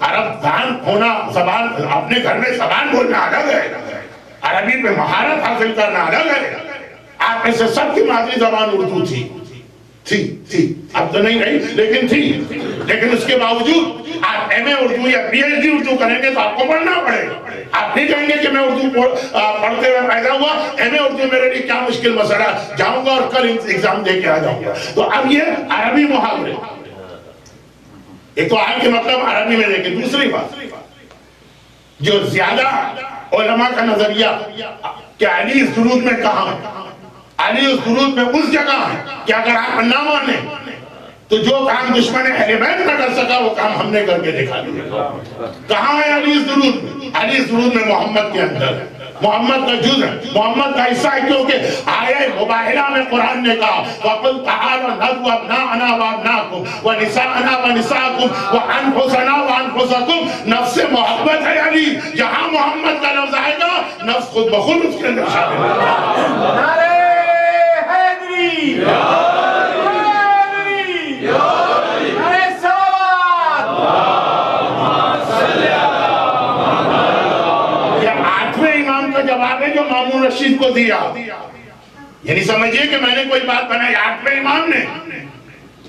عرب دان ہونا، زبان اپنے گھر میں زبان بولنا الگ ہے، عربی پہ مہارت حاصل کرنا الگ ہے۔ آپ میں سے سب کی مادری زبان اردو تھی، اب تو نہیں رہی لیکن تھی، لیکن اس کے باوجود آپ ایم اے اردو یا پی ایچ ڈی اردو کریں گے تو آپ کو پڑھنا پڑے گا. آپ نہیں کہیں گے کہ میں اردو پڑھتے ہوئے پیدا ہوا, ایم اے اردو میرے لیے کیا مشکل مسئلہ, جاؤں گا اور کل ایگزام دے کے آ جاؤں گا. تو اب یہ عربی محاورے, ایک تو آئے کے مطلب عربی میں دیکھیں. دوسری بات جو زیادہ علماء کا نظریہ کہ علی اس درود میں کہاں ہے, علی اس درود میں اس جگہ ہے کہ اگر آپ نہ مانیں تو جو کام دشمن اہل بیت نہ کر سکا وہ کام ہم نے کر کے دکھا دیا. کہاں ہے علی اس درود میں؟ علی اس درود میں محمد کے اندر, محمد کا جز ہے, محمد کا حصہ ہے, کیونکہ آیہ مباہلہ میں قرآن نے کہا وَقُلْ تَعَالَوْا نَدْعُوا أَبْنَاءَنَا وَأَبْنَاءَكُمْ وَنِسَاءَنَا وَنِسَاءَكُمْ وَأَنفُسَنَا وَأَنفُسَكُمْ. نفس سے محبت ہے علی, جہاں محمد کا لفظ آئے گا نفس خود بخود اس کے اندر شامل ہے. نعرہ حیدری, نعرہ صلوات. یہ آٹھویں امام کا جواب ہے جو مامون رشید کو دیا. یعنی سمجھئے کہ میں نے کوئی بات بنائی آٹھویں امام نے,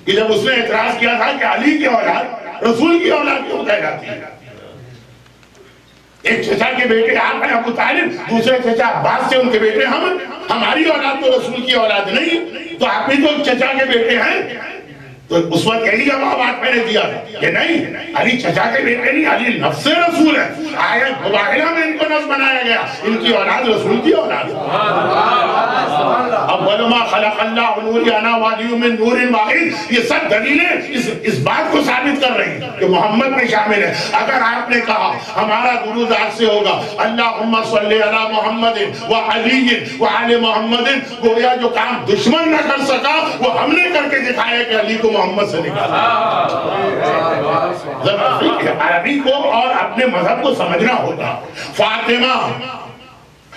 کہ جب اس نے اعتراض کیا تھا کہ علی کی اولاد رسول کی اولاد کیوں کہہ جاتی ہے. ایک چچا کے بیٹے آپ ہیں ابو طالب, دوسرے چچا عباس سے ان کے بیٹے ہم, ہماری اولاد تو رسول کی اولاد نہیں, تو آپ بھی تو چچا کے بیٹے ہیں. تو اس وقت یہی جواب آپ میں نے دیا کہ نہیں, علی چچا کے بیٹے نہیں, علی نفس رسول ہے. آیت مباہلہ میں ان کو نفس بنایا گیا, ان کی اولاد رسول کی اولاد. اول ما خلق اللہ نور انا وادی من نور واحد, یہ سب دلیلیں اس بات کو ثابت کر رہی ہیں کہ محمد میں شامل ہے. اگر آپ نے کہا ہمارا درود آج سے ہوگا اللہم صلی علی محمد وعلی وعلی محمد, گویا جو کام دشمن نہ کر سکا وہ ہم نے کر کے دکھایا کہ علی کو محمد سے نکالا. عربی کو اور اپنے مذہب کو سمجھنا ہوتا.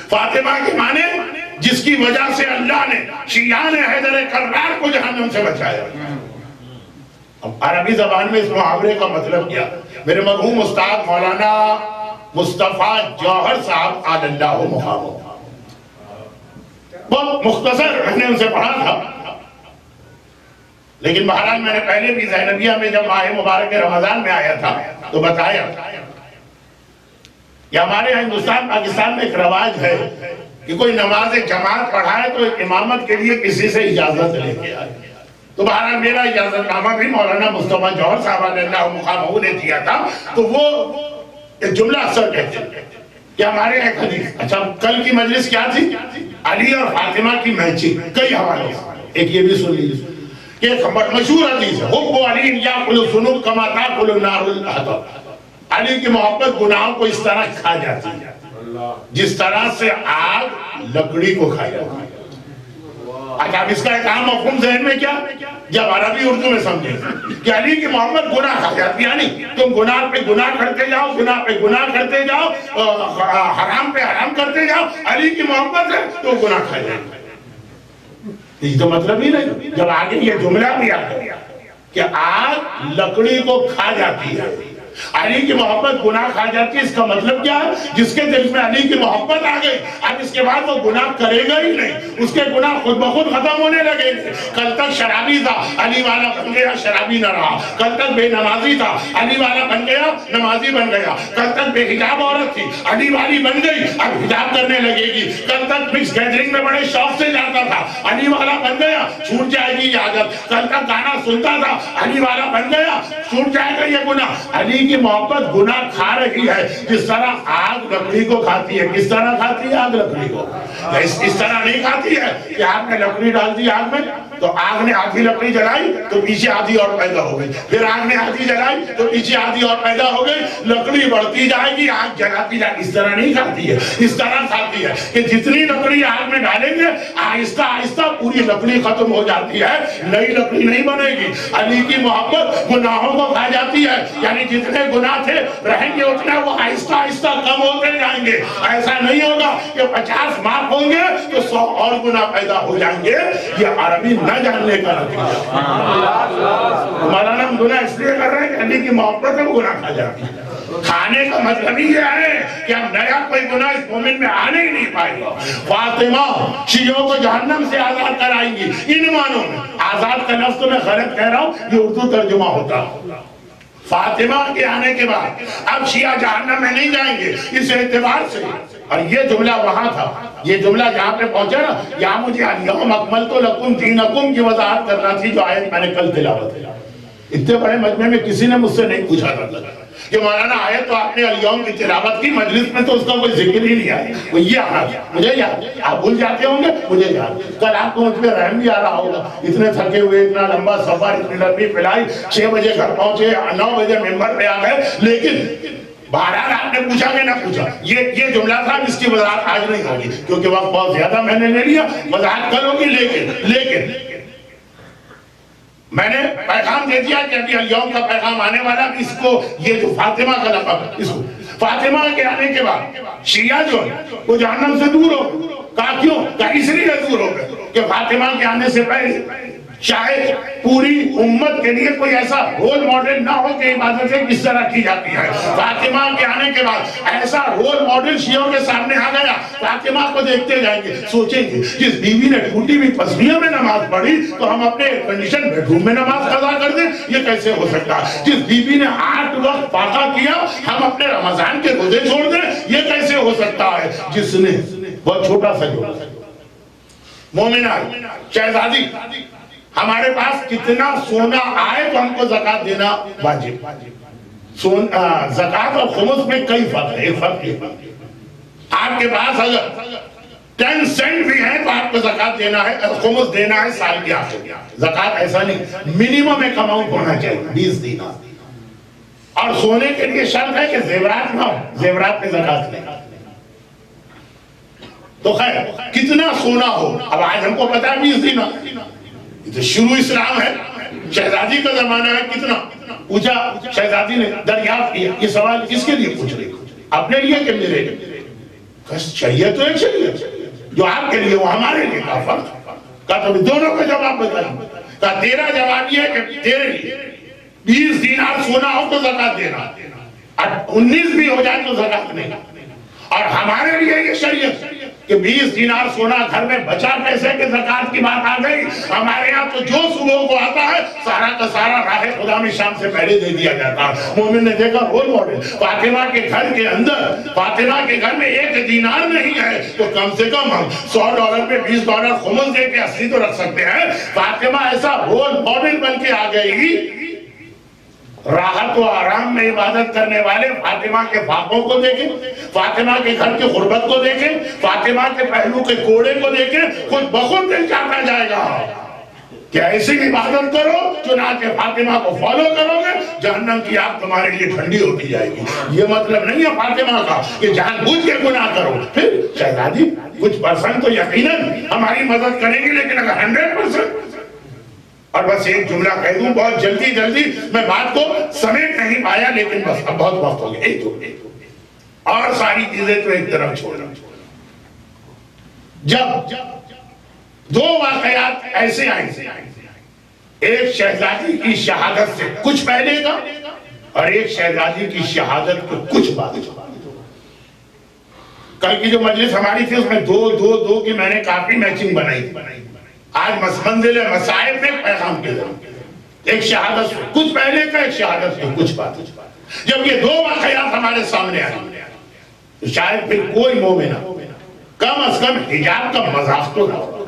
فاطمہ کے معنی جس کی وجہ سے اللہ نے شیعان حیدر کرار کو جہنم سے بچایا. اب عربی زبان میں اس محاورے کا مطلب کیا؟ میرے مرحوم استاد مولانا مصطفیٰ جوہر صاحب آل اللہ مقامہ, بہت مختصر میں نے ان سے پڑھا تھا, لیکن بہرحال میں نے پہلے بھی زینبیہ میں جب ماہ مبارک رمضان میں آیا تھا تو بتایا کہ ہمارے ہندوستان پاکستان میں ایک رواج ہے کہ کوئی نماز جماعت پڑھائے تو امامت کے لیے کسی سے اجازت لے کے آئے. تو بہرحال میرا اجازت نامہ بھی مولانا مصطفیٰ جوہر صاحب علیہ اللہ مقامہ نے دیا تھا. تو وہ ایک جملہ اکثر کہتے ہیں کہ ہمارے ایک حدیث, اچھا کل کی مجلس کیا تھی؟ علی اور فاطمہ کی میچنگ, کئی حوالے سے. ایک یہ بھی سن لیجیے کہ ایک مشہور حدیث ہے حب علی یاکل الذنوب کما تاکل النار الحطب. علی کی محبت گناہوں کو اس طرح کھا جاتی ہے جس طرح سے آگ لکڑی کو کھا جاتی ہے. اچھا اب اس کا ایک عام مفہوم ذہن میں کیا, جب عربی اردو میں سمجھیں کہ علی کی محبت گناہ کھا جاتی ہے, یعنی تم گناہ پہ گناہ کرتے جاؤ, گناہ پہ گناہ کرتے جاؤ, حرام پہ حرام کرتے جاؤ, علی کی محبت ہے تو گناہ کھا جائے. یہ تو مطلب ہی نہیں. جب آگے یہ جملہ بھی آ گیا کہ آگ لکڑی کو کھا جاتی ہے, علی کی محبت گناہ کھا جاتی ہے, اس کا مطلب کیا ہے؟ جس کے دل میں علی کی محبت آ گئی اب اس کے بعد وہ گناہ کرے گا ہی نہیں, اس کے گناہ خود بخود ختم ہونے لگے. کل تک شرابی تھا, علی والا بن گیا, شرابی نہ رہا. کل تک بے نمازی تھا, علی والا بن گیا, نمازی بن گیا. کل تک بے حجاب عورت تھی, علی والی بن گئی, اب حجاب کرنے لگے گی. کل تک مکس گیدرنگ میں بڑے شوق سے جاتا تھا, علی والا بن گیا, چھوٹ جائے گی یہ عادت. کل تک گانا سنتا تھا, علی والا بن گیا, چھوٹ جائے گا یہ گناہ. علی کی محبت گناہ کھا رہی ہے جس طرح آگ لکڑی کو کھاتی ہے. کس طرح کھاتی ہے آگ لکڑی کو؟ اس طرح نہیں کھاتی ہے کہ آپ نے لکڑی ڈال دی آگ میں تو آگ نے آدھی لکڑی جلائی تو پیچھے آدھی اور پیدا ہو گئی, پھر آگ نے آدھی جلائی تو پیچھے آدھی اور پیدا ہو گئی, لکڑی بڑھتی جائے گی, آگ جلاتی جائے گی. اس طرح نہیں کھاتی ہے, اس طرح کھاتی ہے کہ جتنی لکڑی آگ میں ڈالیں گے آہستہ آہستہ پوری لکڑی ختم ہو جاتی ہے, نئی لکڑی نہیں بنے گی. علی کی محبت گناہوں کو کھا جاتی ہے, یعنی جتنے گناہ تھے رہیں گے اتنے وہ آہستہ آہستہ کم ہوتے جائیں گے. ایسا نہیں ہوگا کہ 50 معاف ہوں گے تو 100 اور گناہ پیدا ہو جائیں گے. یہ عربی نہ جاننے کا نتیجہ. مولانا ہم گناہ اس لیے کر رہے ہیں کہ علی کی محبت میں گناہ کھا جاتی ہے. کھانے کا مطلب یہ ہے کہ اب نیا کوئی گناہ اس مومن میں آنے ہی نہیں پائے گا. فاطمہ شیعوں کو جہنم سے آزاد کرائیں گی ان معنوں میں. آزاد کا لفظ تو میں غلط کہہ رہا ہوں, یہ اردو ترجمہ ہوتا. فاطمہ کے آنے کے بعد اب شیعہ جہنم میں نہیں جائیں گے اس اعتبار سے. اور یہ جملہ وہاں تھا, یہ جملہ جہاں پہ پہنچا نا, یہاں مجھے الیوم اکملت لکم دینکم کی وضاحت کرنا تھی جو آیت میں نے کل تلاوت کی. اتنے بڑے مجمع میں کسی نے مجھ سے نہیں پوچھا تھا کہ مولانا آیت تو آپ نے الیوم کی تلاوت کی, مجلس میں تو اس کا کوئی ذکر ہی نہیں آیا. وہ یہ آنا مجھے یاد, آپ بھول جاتے ہوں گے مجھے یاد. کل آپ کو مجھ پہ رحم بھی آ رہا ہوگا, اتنے تھکے ہوئے, اتنا لمبا سفر, اتنی لمبی فلائی, 6 بجے گھر پہنچے, 9 بجے ممبر پہ آ گئے. لیکن بہرحال آپ نے پوچھا کہ نہ پوچھا, یہ جملہ تھا, اس کی وضاحت آج نہیں ہوگی کیونکہ وقت بہت زیادہ میں نے لے لیا. وضاحت کل ہوگی. لیکن میں نے پیغام دے دیا کہ ابھی الیوم کا پیغام آنے والا. اس کو یہ جو فاطمہ کا لقب ہے, اس کو فاطمہ کے آنے کے بعد شیعہ جو ہے وہ جہنم سے دور ہو. کہا کیوں؟ کہا اس لیے دور ہو گئے کہ فاطمہ کے آنے سے پہلے شاید پوری امت کے لیے کوئی ایسا رول ماڈل نہ ہو کہ عبادتیں کس طرح کی جاتی ہے. فاطمہ کے آنے کے بعد ایسا رول ماڈل شیعوں کے سامنے آ گیا. فاطمہ کو دیکھتے جائیں گے, سوچیں گے جس بیوی نے ٹوٹی ہوئی پسلیوں میں نماز پڑھی تو ہم اپنے کنڈیشن بیڈ روم میں نماز قضا کر دیں, یہ کیسے ہو سکتا ہے. جس بیوی نے 8 وقت فاقہ کیا ہم اپنے رمضان کے روزے چھوڑ دیں, یہ کیسے ہو سکتا ہے. جس نے بہت چھوٹا سا جو مومنہ شہزادی, ہمارے پاس کتنا سونا آئے تو ہم کو زکاة دینا واجب. زکاة اور خمس میں کئی فرق ہے. ایک فرق یہ, آپ کے پاس اگر 10 سینٹ بھی ہیں تو آپ کو زکاة دینا ہے, خمس دینا ہے سال کے آخر. زکاة ایسا نہیں, منیمم ایک اماؤنٹ ہونا چاہیے 20 دینار. اور سونے کے لیے شرط ہے کہ زیورات نہ ہو, زیورات پہ زکاة نہیں. تو خیر کتنا سونا ہو, اب آج ہم کو پتا ہے 20 دینار. تو شروع اسلام ہے, شہزادی کا زمانہ ہے. کتنا پوچھا شہزادی نے, دریافت کیا. یہ سوال کس کے لیے پوچھ رہی, اپنے لیے کہ میرے لیے؟ شریعت تو ایک شریعت جو آپ کے لیے وہ ہمارے لیے. کا فرق کہا تو دونوں کا جواب بتائیں. کہا تیرا جواب یہ ہے کہ تیرے لیے 20 دینار سونا ہو تو زکاة دینا, 19 بھی ہو جائے تو زکاة نہیں. اور ہمارے لیے یہ شریعت کہ 20 دینار سونا گھر میں بچا پیسے کے زکاة کی بات آ گئی. ہمارے یہاں تو جو صبح کو آتا ہے سارا کا سارا راہ خدا میں شام سے پہلے دے دیا جاتا. مومن نے دیکھا رول ماڈل فاطمہ کے گھر کے اندر, فاطمہ کے گھر میں 1 دینار نہیں ہے تو کم سے کم ہم $100 پہ $20 خمس دے کے 80 تو رکھ سکتے ہیں. فاطمہ ایسا رول ماڈل بن کے آ گئی. راحت و آرام میں عبادت کرنے والے فاطمہ کے فاقوں کو دیکھیں, فاطمہ کے گھر کی غربت کو دیکھیں, فاطمہ کے پہلو کے کوڑے کو دیکھیں, خود بخود دل چاہتا جائے گا کہ ایسی عبادت کرو چنانچہ فاطمہ کو فالو کرو گے جہنم کی آگ تمہارے لیے ٹھنڈی ہوتی جائے گی. یہ مطلب نہیں ہے فاطمہ کا کہ جان بوجھ کے گناہ کرو. پھر شہزادی کچھ پرسنٹ تو یقیناً ہماری مدد کریں گی, لیکن اگر 100%. اور بس ایک جملہ کہہ دوں بہت جلدی, میں بات کو سمیٹ نہیں پایا لیکن بس اب بہت وقت ہو گیا. ایک جملے اور ساری چیزیں تو ایک طرف چھوڑ رہا. جب 2 واقعات ایسے آئیں, ایک شہزادی کی شہادت سے کچھ پہلے کا اور ایک شہزادی کی شہادت کو کچھ بعد. کل کی جو مجلس ہماری تھی اس میں 2 کی میں نے کافی میچنگ بنائی. آج منزل مسائب میں پیغام کے ذریعے ایک شہادت کچھ پہلے کا, ایک شہادت کے کچھ بعد. جب یہ 2 واقعات ہمارے سامنے آئے تو شاید پھر کوئی مومنہ کم از کم حجاب کا مذاق تو نہ ہو.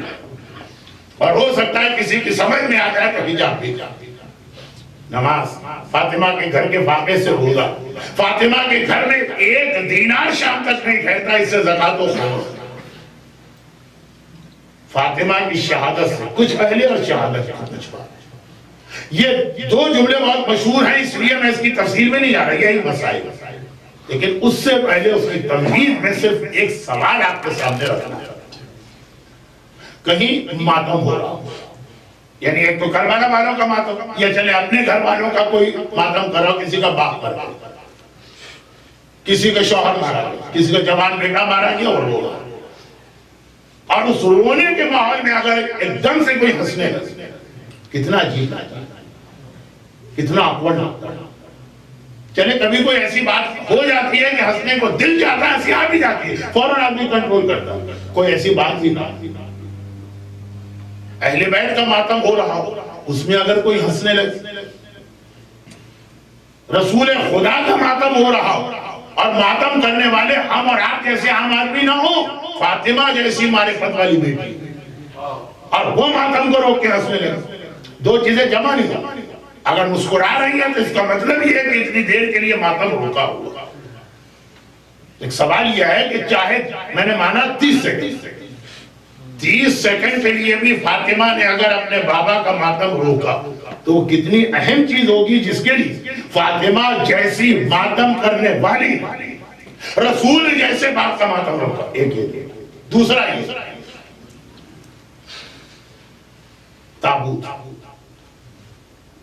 اور ہو سکتا ہے کسی کی سمجھ میں آ جائے تو حجاب بھی. نماز, فاطمہ کے گھر کے فاقے سے روزہ, فاطمہ کے گھر میں 1 دینار شام تک نہیں کھیلتا, اس سے زکاة و خمس. فاطمہ کی شہادت سے کچھ پہلے اور شہادت کے کچھ بعد. یہ 2 جملے بہت مشہور ہیں اس لیے میں اس کی تفصیل میں نہیں جا رہا, یہی مسائل. لیکن اس سے پہلے اس کی تمہید میں صرف ایک سوال آپ کے سامنے رکھنا ہے. کہیں ماتم ہو رہا ہو, یعنی ایک تو کربلا والوں کا ماتم, یا چلے اپنے گھر والوں کا کوئی ماتم کرو, کسی کا باپ پر کسی کا شوہر مارا گیا, کسی کا جوان بیٹا مارا گیا اور رو رہا. اور اس رونے کے ماحول میں اگر ایک دم سے کوئی ہنسنے لگے, کتنا عجیب, کتنا اپورڈ. چلے کبھی کوئی ایسی بات ہو جاتی ہے کہ ہنسنے کو دل جاتا ہے، ہنسی آ بھی جاتی ہے، فوراً آدمی کنٹرول کرتا ہے، کوئی ایسی بات بھی نہ۔ اہل بیت کا ماتم ہو رہا ہو، اس میں اگر کوئی ہنسنے لگے، رسول خدا کا ماتم ہو رہا ہو اور ماتم کرنے والے ہم اور آپ جیسے عام آدمی نہ ہو، فاطمہ جیسی معرفت والی بیٹی، اور وہ ماتم کو روک کے ہنسنے لگے، دو چیزیں جمع نہیں ہوتی۔ اگر مسکرا رہی ہے تو اس کا مطلب یہ ہے کہ اتنی دیر کے لیے ماتم روکا ہوا۔ ایک سوال یہ ہے کہ چاہے میں نے مانا 30 سیکنڈ کے لیے بھی فاطمہ نے اگر اپنے بابا کا ماتم روکا تو وہ کتنی اہم چیز ہوگی جس کے لیے فاطمہ جیسی ماتم کرنے والی رسول جیسے باپ کا ماتم روکا۔ ایک یہ دوسرا یہ تابوت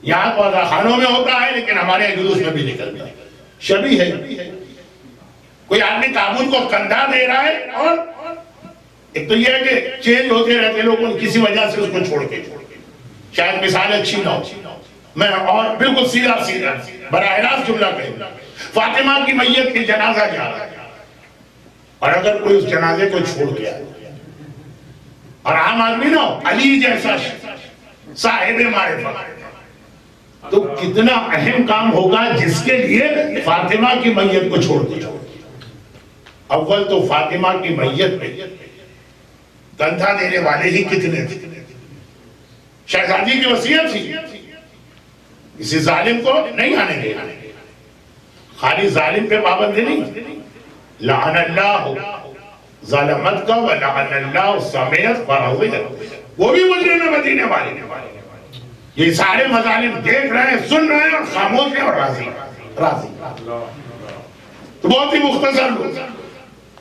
یہاں تو خانوں میں ہوتا ہے لیکن ہمارے جلوس میں بھی نکلتا ہے، شبیہ ہے۔ کوئی آدمی تابوت کو کندھا دے رہا ہے اور ایک تو یہ ہے کہ چینج ہوتے رہتے لوگ کسی وجہ سے اس کو چھوڑ کے شاید مثال اچھی نہ ہو، میں اور بالکل سیدھا براہ راست جملہ کہوں، فاطمہ کی میت کی جنازہ جا رہا ہے اور اگر کوئی اس جنازے کو چھوڑ کے آئے اور عام آدمی نہ ہو، علی جیسا صاحب معرفت، تو کتنا اہم کام ہوگا جس کے لیے فاطمہ کی میت کو چھوڑ دیا۔ اول تو فاطمہ کی میت پہ کندھا دینے والے ہی کتنے تھے۔ شہزادی کی وصیت تھی کسی ظالم کو نہیں آنے دے، خالی ظالم پہ پابندی نہیں، لعن اللہ ظالمت کا ولعن اللہ سمیت فرضیت، وہ بھی مجرم مدینے والے، یہ سارے مظالم دیکھ رہے ہیں، سن رہے ہیں اور خاموش ہیں اور راضی۔ تو بہت ہی مختصر لوگ،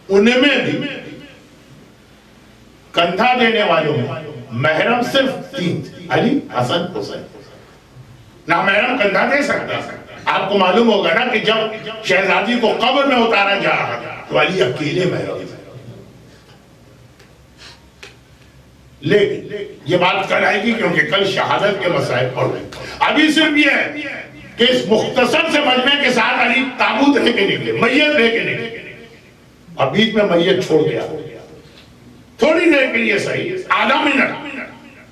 انہیں میں بھی کندھا دینے والوں میں محرم صرف 3 تھے، علی، حسن، حسین۔ نامحرم کندھا دے سکتا ہے۔ آپ کو معلوم ہوگا نا کہ جب شہزادی کو قبر میں اتارا جا رہا تھا تو علی اکیلے محرم تھے۔ لیکن یہ بات کل آئے گی کیونکہ کل شہادت کے مسائل پڑھ رہے ہیں۔ ابھی صرف یہ ہے کہ اس مختصر سے مجمع کے ساتھ علی تابوت لے کے نکلے، میت لے کے نکلے، اور بیچ میں میت چھوڑ گیا تھوڑی دیر کے لیے، صحیح آدھا منٹ،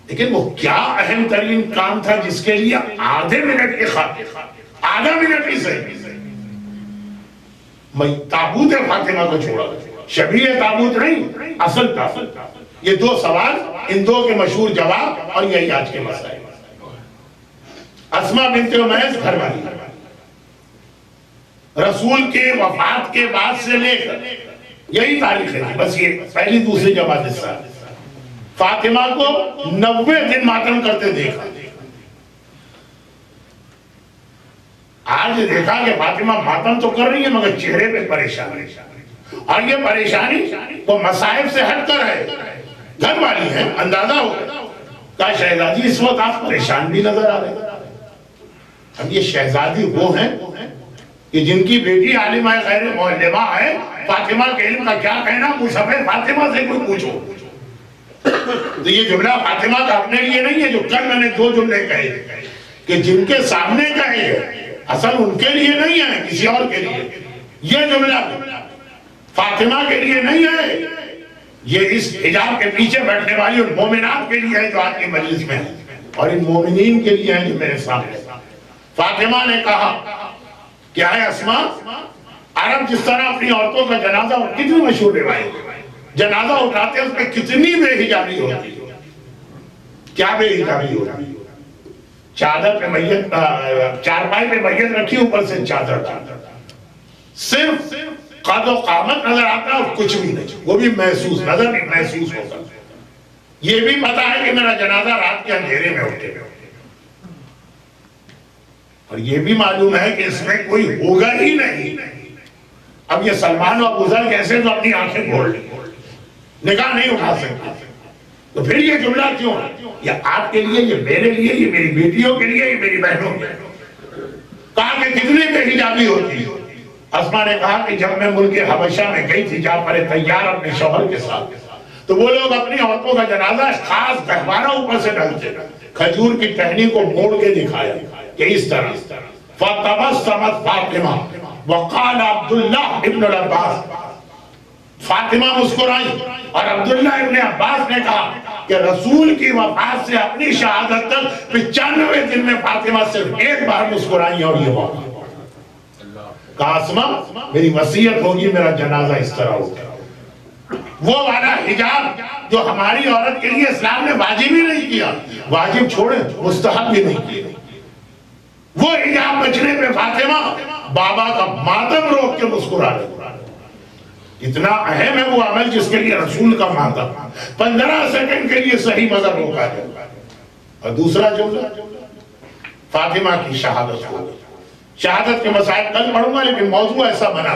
لیکن وہ کیا اہم ترین کام تھا جس کے لیے آدھے منٹ کے خاطر، آدھا منٹ ہی صحیح تابوت فاطمہ کو چھوڑا، شبیہ تابوت نہیں، اصل تابوت۔ یہ 2 سوال، ان 2 کے مشہور جواب، اور یہی آج کے مسائل۔ اسماء بنت امیس گھر والی، رسول کے وفات کے بعد سے لے کر یہی تاریخ ہے، بس یہ پہلی دوسری جماعت حصہ۔ فاطمہ کو 90 دن ماتم کرتے دیکھا، آج دیکھا کہ فاطمہ ماتم تو کر رہی ہے مگر چہرے پہ پریشان ہے، اور یہ پریشانی وہ مصائب سے ہٹ کر ہے، گھر والی ہے، اندازہ ہو کہ شہزادی اس وقت آپ پریشان بھی نظر آ رہے۔ اب یہ شہزادی وہ ہیں کہ جن کی بیٹی عالمہ غیر معلمہ ہے، فاطمہ کے علم کا کیا کہنا، مصحف فاطمہ سے کوئی پوچھو۔ تو یہ جملہ فاطمہ کا اپنے لیے نہیں ہے، جو کل میں نے 2 جملے کہے کہ جن کے سامنے کہے گئے، اصل ان کے لیے نہیں ہے، کسی اور کے لیے۔ یہ جملہ فاطمہ کے لیے نہیں ہے، یہ اس حجاب کے پیچھے بیٹھنے والی ان مومنات کے لیے ہے جو آج کی مجلس میں ہیں، اور ان مومنین کے لیے ہیں جو میرے سامنے۔ فاطمہ نے کہا کیا ہے اسماء، عرب جس طرح اپنی عورتوں کا جنازہ، کتنی مشہور روایت، جنازہ اٹھاتے ہیں اس میں کتنی بے حجابی ہوتی ہے، کیا بے حجابی ہوتی ہے، چادر پہ میت، چارپائی پہ میت رکھی، اوپر سے چادر، صرف قد و قامت نظر آتا ہے اور کچھ بھی نہیں، وہ بھی محسوس نظر نہیں، محسوس ہوتا۔ یہ بھی پتا ہے کہ میرا جنازہ رات کے اندھیرے میں اٹھے، اور یہ بھی معلوم ہے کہ اس میں کوئی ہوگا ہی نہیں۔ اب یہ سلمان و ابوذر کیسے تو اپنی آنکھیں کھول لیں، نگاہ نہیں اٹھا سکتے، تو پھر یہ جملہ کیوں ہے؟ یہ آپ کے لیے، یہ میرے لیے، یہ میری بیٹیوں کے لیے، یہ میری بہنوں کے لیے۔ کہا کہ کتنی بے حجابی ہوتی ہے۔ اسماء نے کہا کہ جب میں ملک حبشہ میں گئی تھی جعفر طیار اپنے شوہر کے ساتھ، تو وہ لوگ اپنی عورتوں کا جنازہ خاص گہوارہ اوپر سے ڈالتے، کھجور کی ٹہنی کو موڑ کے دکھایا کہ اس طرح فتبسمت فاطمہ وقال عبداللہ ابن العباس، فاطمہ مسکرائی اور عبداللہ ابن عباس نے کہا کہ رسول کی وفات سے اپنی شہادت تک 95 دن میں فاطمہ صرف ایک بار مسکرائی اور یہ واقعہ کہا اسما میری وصیت ہوگی میرا جنازہ اس طرح ہوگا۔ وہ والا حجاب جو ہماری عورت کے لیے اسلام نے واجب ہی نہیں کیا، واجب چھوڑے مستحب بھی نہیں کیا، وہ حجاب بچنے پہ فاطمہ بابا کا ماتم روک کے مسکرا رہے۔ اتنا اہم ہے وہ عمل جس کے لیے رسول کا ماتم 15 سیکنڈ کے لیے صحیح مذہب روکا جائے۔ اور دوسرا جملہ فاطمہ کی شہادت ہو گئی۔ شہادت کے مسائل کل پڑھوں گا، لیکن موضوع ایسا بنا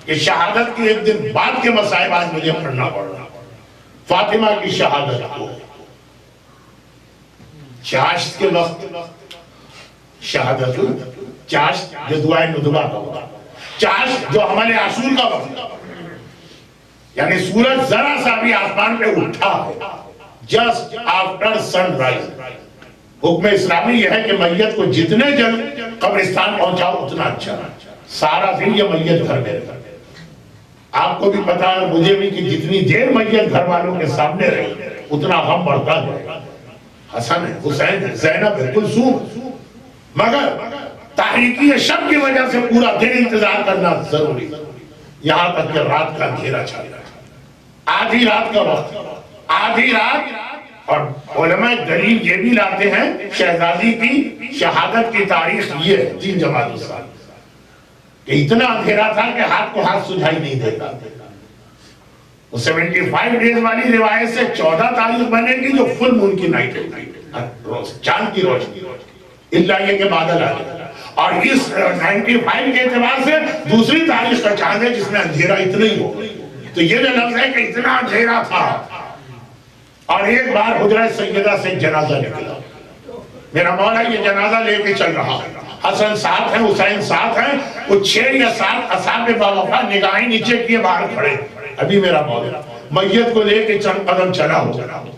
کہ شہادت کی ایک دن بعد کے مسائل آج مجھے پڑھنا پڑ رہا۔ فاطمہ کی شہادت ہو گئی۔ چاشت کے وقت شہادت ہوئی، چاشت جو دعائے ندبہ کا وقت، چاشت جو عمل عاشور کا وقت، یعنی سورج ذرا سا بھی آسمان پہ اٹھا ہے جسٹ آفٹر سن رائز۔ حکم اسلامی یہ ہے کہ میت کو جتنے جلد قبرستان پہنچاؤ اتنا اچھا، سارا دن یہ میت گھر میں رہتا۔ آپ کو بھی پتا ہے مجھے بھی کہ جتنی دیر میت گھر والوں کے سامنے رہی اتنا غم بڑھتا ہے۔ حسن ہے، حسین ہے، زینب ہے، کلثوم، مگر تاریکی شب کی وجہ سے پورا دن انتظار کرنا ضروری، یہاں تک کہ رات کا اندھیرا چھا جائے، آدھی رات کا وقت، آدھی رات۔ اور علماء دلیل یہ بھی لاتے ہیں شہزادی کی شہادت کی تاریخ یہ ہے 3 جمادی الثانی، کہ اتنا اندھیرا تھا کہ ہاتھ کو ہاتھ سجھائی نہیں دیتا۔ 75 ڈیز والی روایت سے 14 تاریخ بنے گی جو فل مون کی نائٹ ہے، چاند کی روشنی، اللہ یہ کہ بادل آ گئے۔ اور اس 95 کے اعتبار سے دوسری تاریخ کا چاند ہے جس میں اندھیرا اتنا ہی ہو۔ تو یہ جو لفظ ہے کہ اتنا اندھیرا تھا۔ اور ایک بار حجرہ سیدہ سے جنازہ نکلا، میرا مولا یہ جنازہ لے کے چل رہا، حسن ساتھ ہیں، حسین ساتھ ہیں، وہ 6 یا 7 اصحاب باوفا نگاہیں نیچے کیے باہر کھڑے۔ ابھی میرا مولا میت کو لے کے چند قدم چلا ہو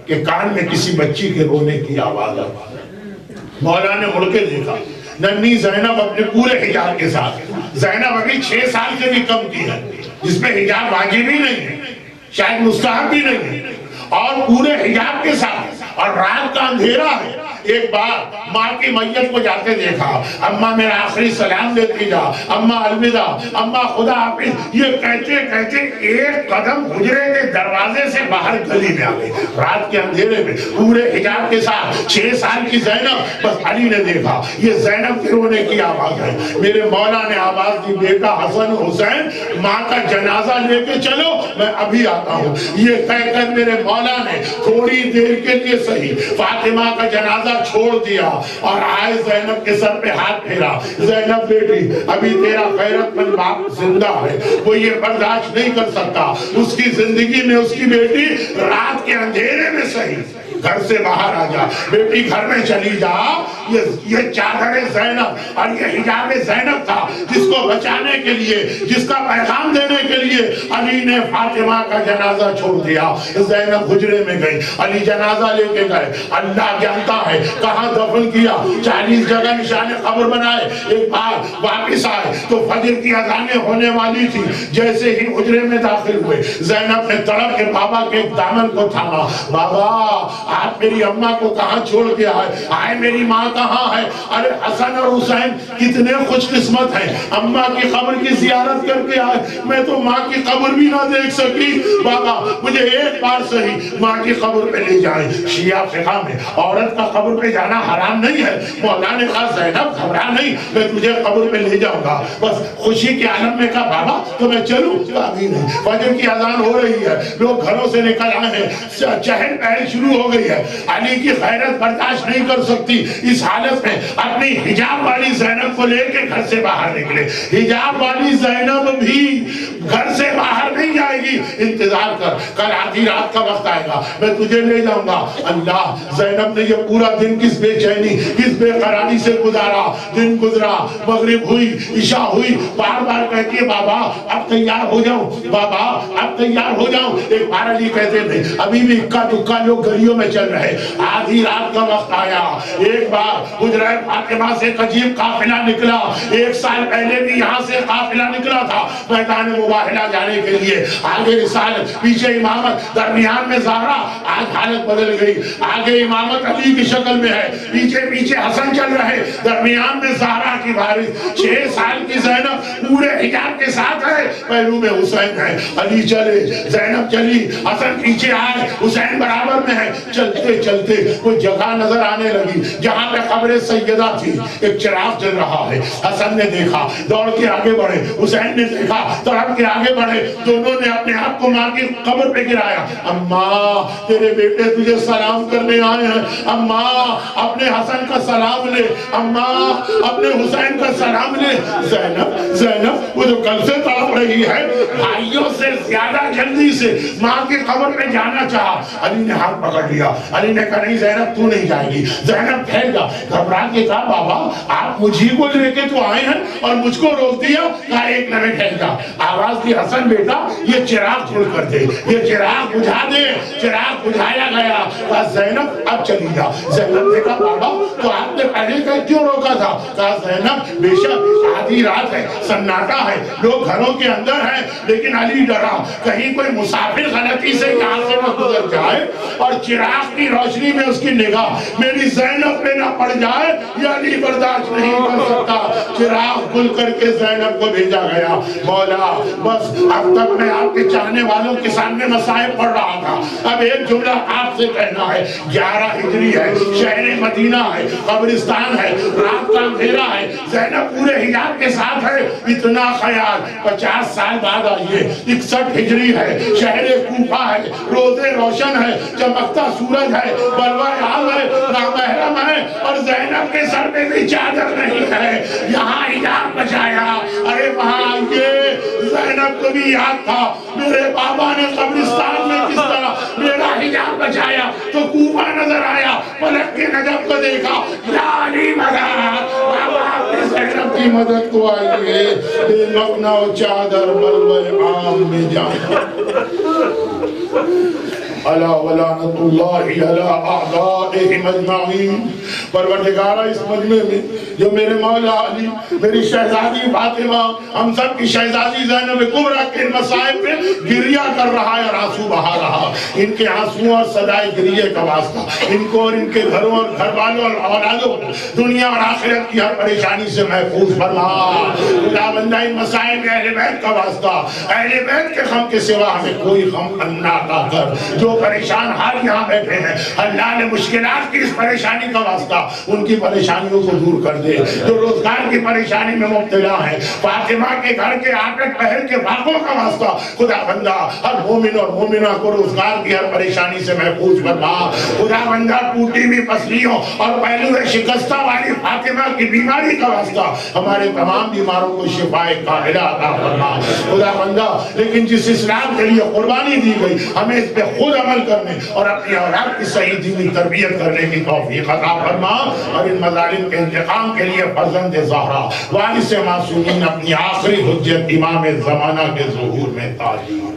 کہ کان میں کسی بچی کے رونے کی آواز آئی۔ مولا نے مڑ کے دیکھا، ننھی زینب اپنے پورے حجاب کے ساتھ، زینب ابھی 6 سال سے بھی کم کی ہے، جس میں حجاب واجب ہی نہیں ہے، شاید مستحب بھی نہیں ہے، اور پورے حجاب کے ساتھ، اور رات کا اندھیرا ہے۔ ایک بار ماں کی میت کو جاتے دیکھا، اماں میرا آخری سلام دیتی جا، اماں الوداع، اماں خدا حافظ، یہ کہتے کہتے ایک قدم حجرے کے دروازے سے باہر گلی میں آ گئی، رات کے اندھیرے میں پورے حجاب کے ساتھ 6 سال کی زینب۔ بس علی نے دیکھا یہ زینب کے رونے کی آواز ہے، میرے مولا نے آواز دی، بیٹا حسن حسین ماں کا جنازہ لے کے چلو، میں ابھی آتا ہوں۔ یہ کہہ کر میرے مولا نے تھوڑی دیر کے لیے صحیح فاطمہ کا جنازہ چھوڑ دیا اور آئے زینب کے سر پہ ہاتھ پھیرا، زینب بیٹی ابھی تیرا غیرت مند باپ زندہ ہے، وہ یہ برداشت نہیں کر سکتا، اس کی زندگی میں اس کی بیٹی رات کے اندھیرے میں صحیح گھر سے باہر آ جا، بیٹی گھر میں چلی جا۔ یہ چادر زینب اور یہ حجاب زینب تھا جس کو بچانے کے لیے، جس کا پیغام دینے کے لیے علی نے فاطمہ کا جنازہ چھوڑ دیا۔ زینب حجرے میں گئی، علی جنازہ لے کے گئے، اللہ جانتا ہے کہاں دفن کیا، 40 جگہ نشان قبر بنائے۔ ایک بار واپس آئے تو فجر کی اذانیں ہونے والی تھی، جیسے ہی حجرے میں داخل ہوئے زینب نے تڑپ کے بابا کے دامن کو تھاما، بابا آپ میری اماں کو کہاں چھوڑ کے آئے، آئے میری ماں کہاں ہے؟ ارے حسن اور حسین کتنے خوش قسمت ہیں، اماں کی قبر کی زیارت کر کے آئے، میں تو ماں کی قبر بھی نہ دیکھ سکی، بابا مجھے ایک بار صحیح ماں کی قبر پہ لے جائیں۔ شیعہ فقہ میں عورت کا قبر پہ جانا حرام نہیں ہے، مولا نے کہا زینب گھبرا نہیں، میں تجھے قبر پہ لے جاؤں گا۔ بس خوشی کے عالم میں کہا بابا تو میں چلوں؟ ابھی نہیں، فجر کی اذان ہو رہی ہے، لوگ گھروں سے نکل آئے ہیں، چہل پہل شروع ہو گئی ہے۔ علی کی غیرت برداشت نہیں کر سکتی، اس حالت میں اپنی حجاب والی زینب کو لے کے گھر سے باہر نکلے۔ حجاب والی زینب بھی گھر سے باہر نہیں جائے گی، انتظار کر، کل آدھی رات کا وقت آئے گا، میں تجھے لے جاؤں گا۔ اللہ، زینب نے یہ پورا دن کس بے چینی، کس بے قراری سے گزارا۔ دن گزرا، مغرب ہوئی، عشاء ہوئی، بار بار کہتی ہے بابا اب تیار ہو جاؤں، بابا اب تیار ہو جاؤں۔ ایک بار علی کہتے نہیں، ابھی بھی اکا دکا لوگ گلیوں میں چل رہے. آدھی رات کا وقت آیا. ایک بار حجرہ فاطمہ سے ایک عجیب قافلہ نکلا. 1 سال پہلے بھی یہاں سے قافلہ نکلا تھا میدان مباہلہ جانے کے لیے. آگے رسالت، پیچھے امامت، درمیان میں زہرا. آج حالت بدل گئی. آگے امامت علی کی شکل میں ہے، پیچھے پیچھے حسن چل رہے، درمیان میں زہرا کی وارث. 6 سال کی زینب پورے حجاب کے ساتھ ہے، پہلو میں حسین ہے. علی چلے، زینب چلی، حسن پیچھے آئے، حسین برابر میں ہے. چلتے چلتے کوئی جگہ نظر آنے لگی جہاں پہ قبر سیدہ تھی. ایک چراغ جل رہا ہے. حسن نے دیکھا، دوڑ کے آگے بڑھے. حسین نے دیکھا، تڑپ کے آگے بڑھے. دونوں نے اپنے آپ کو ماں کی قبر پہ گرایا. اماں تیرے بیٹے تجھے سلام کرنے آئے ہیں. اماں اپنے حسن کا سلام لے. اماں اپنے حسین کا سلام لے. زینب زینب وہ جو کل سے تڑپ رہی ہے، بھائیوں سے زیادہ جلدی سے ماں کی قبر پہ جانا چاہا. علی نے ہاتھ پکڑ لیا. علی نے کہا نہیں زینب تو نہیں جائے گی. زینب ٹھہر جا. گھبرا کے کہا بابا آپ مجھے کو لے کے تو آئے ہیں اور مجھ کو روک دیا. کہا ایک منٹ ٹھہر جا. آواز دی حسن بیٹا یہ چراغ چھوڑ کر دے، یہ چراغ بجھا دے. چراغ بجھایا گیا. کہا زینب اب چلی جا. زینب نے کہا بابا تو آپ نے پہلے کہ کیوں روکا تھا؟ کہا زینب بے شک آدھی رات ہے، سناٹا ہے، لوگ گھروں کے اندر ہیں، لیکن علی ڈرا کہیں کوئی مسافر غلطی سے یہاں سے نہ گزر جائے اور چراغ کی روشنی میں اس کی نگاہ میری زینب پہ نہ پڑ جائے. یہ علی برداشت نہیں کر سکتا. چراغ کھل کر کے زینب کو بھیجا گیا. مولا بس اب تک میں آپ کے چاہنے والوں کے سامنے مصائب پڑھ رہا تھا. اب ایک جملہ آپ سے کہنا ہے. 11 ہجری ہے، شہر مدینہ ہے، قبرستان ہے، رات کا اندھیرا ہے، زینب پورے حجاب کے ساتھ ہے. اتنا خیال 50 سال بعد آئیے. 61 ہجری ہے، شہر کوفہ ہے، روزے روشن ہے، چمکتا سورج ہے، بلوہ عام ہے، نامحرم ہے اور زینب کے سر پہ بھی چادر نہیں ہے. یہاں حجاب بچایا. ارے وہاں آئیے. زینب کو بھی یاد تھا میرے بابا نے قبرستان میں کس طرح میرا حجاب بچایا. تو کوفہ نظر آیا، پلٹ کے نجف کو دیکھا. یا علی مدد. بابا اپنے زینب کی مدد کو آئیے. بے مقنع و چادر بلوہ عام میں جانا. الا ولعنت اللہ علی اعدائہم اجمعین. پروردگارہ اس مجمع میں جو میرے مولا علی، میری شہزادی فاطمہ، ہم سب کی شہزادی زینب کبریٰ کے مصائب پہ گریہ کر رہا ہے اور آنسو بہا رہا. ان کے آنسو اور صدائے گریہ کا واسطہ ان کو اور ان کے گھروں اور گھر والوں اور اولادوں کو دنیا اور آخرت کی ہر پریشانی سے محفوظ فرما. خدا بندہ ان مصائب اہل بیت کا واسطہ، اہل بیت کے غم کے سوا ہمیں کوئی غم نہ عطا کر. جو پریشان حال یہاں بیٹھے ہیں اللہ نے مشکلات کی اس پریشانی کا واسطہ ان کی پریشانیوں کو دور کر دے. جو روزگار کی پریشانی میں مبتلا ہے، فاطمہ کے گھر کے آٹھ پہر کے باغوں کا واسطہ خدا بندہ ہر مومن اور مومنہ کو روزگار کی ہر پریشانی سے محفوظ فرما. خدا بندہ ٹوٹی ہوئی پسلیوں اور پہلو شکستہ والی فاطمہ کی بیماری کا واسطہ ہمارے تمام بیماروں کو شفا کاملہ عطا فرما. خدا بندہ لیکن جس اسلام کے لیے قربانی دی گئی ہمیں اس پہ خود عمل کرنے اور اپنی اولاد کی صحیح دینی تربیت کرنے کی توفیق عطا فرما. اور ان مظالم کے انتقام کے لیے فرزند زہرا وارث معصومین اپنی آخری حجت امام زمانہ کے ظہور میں تعلیم.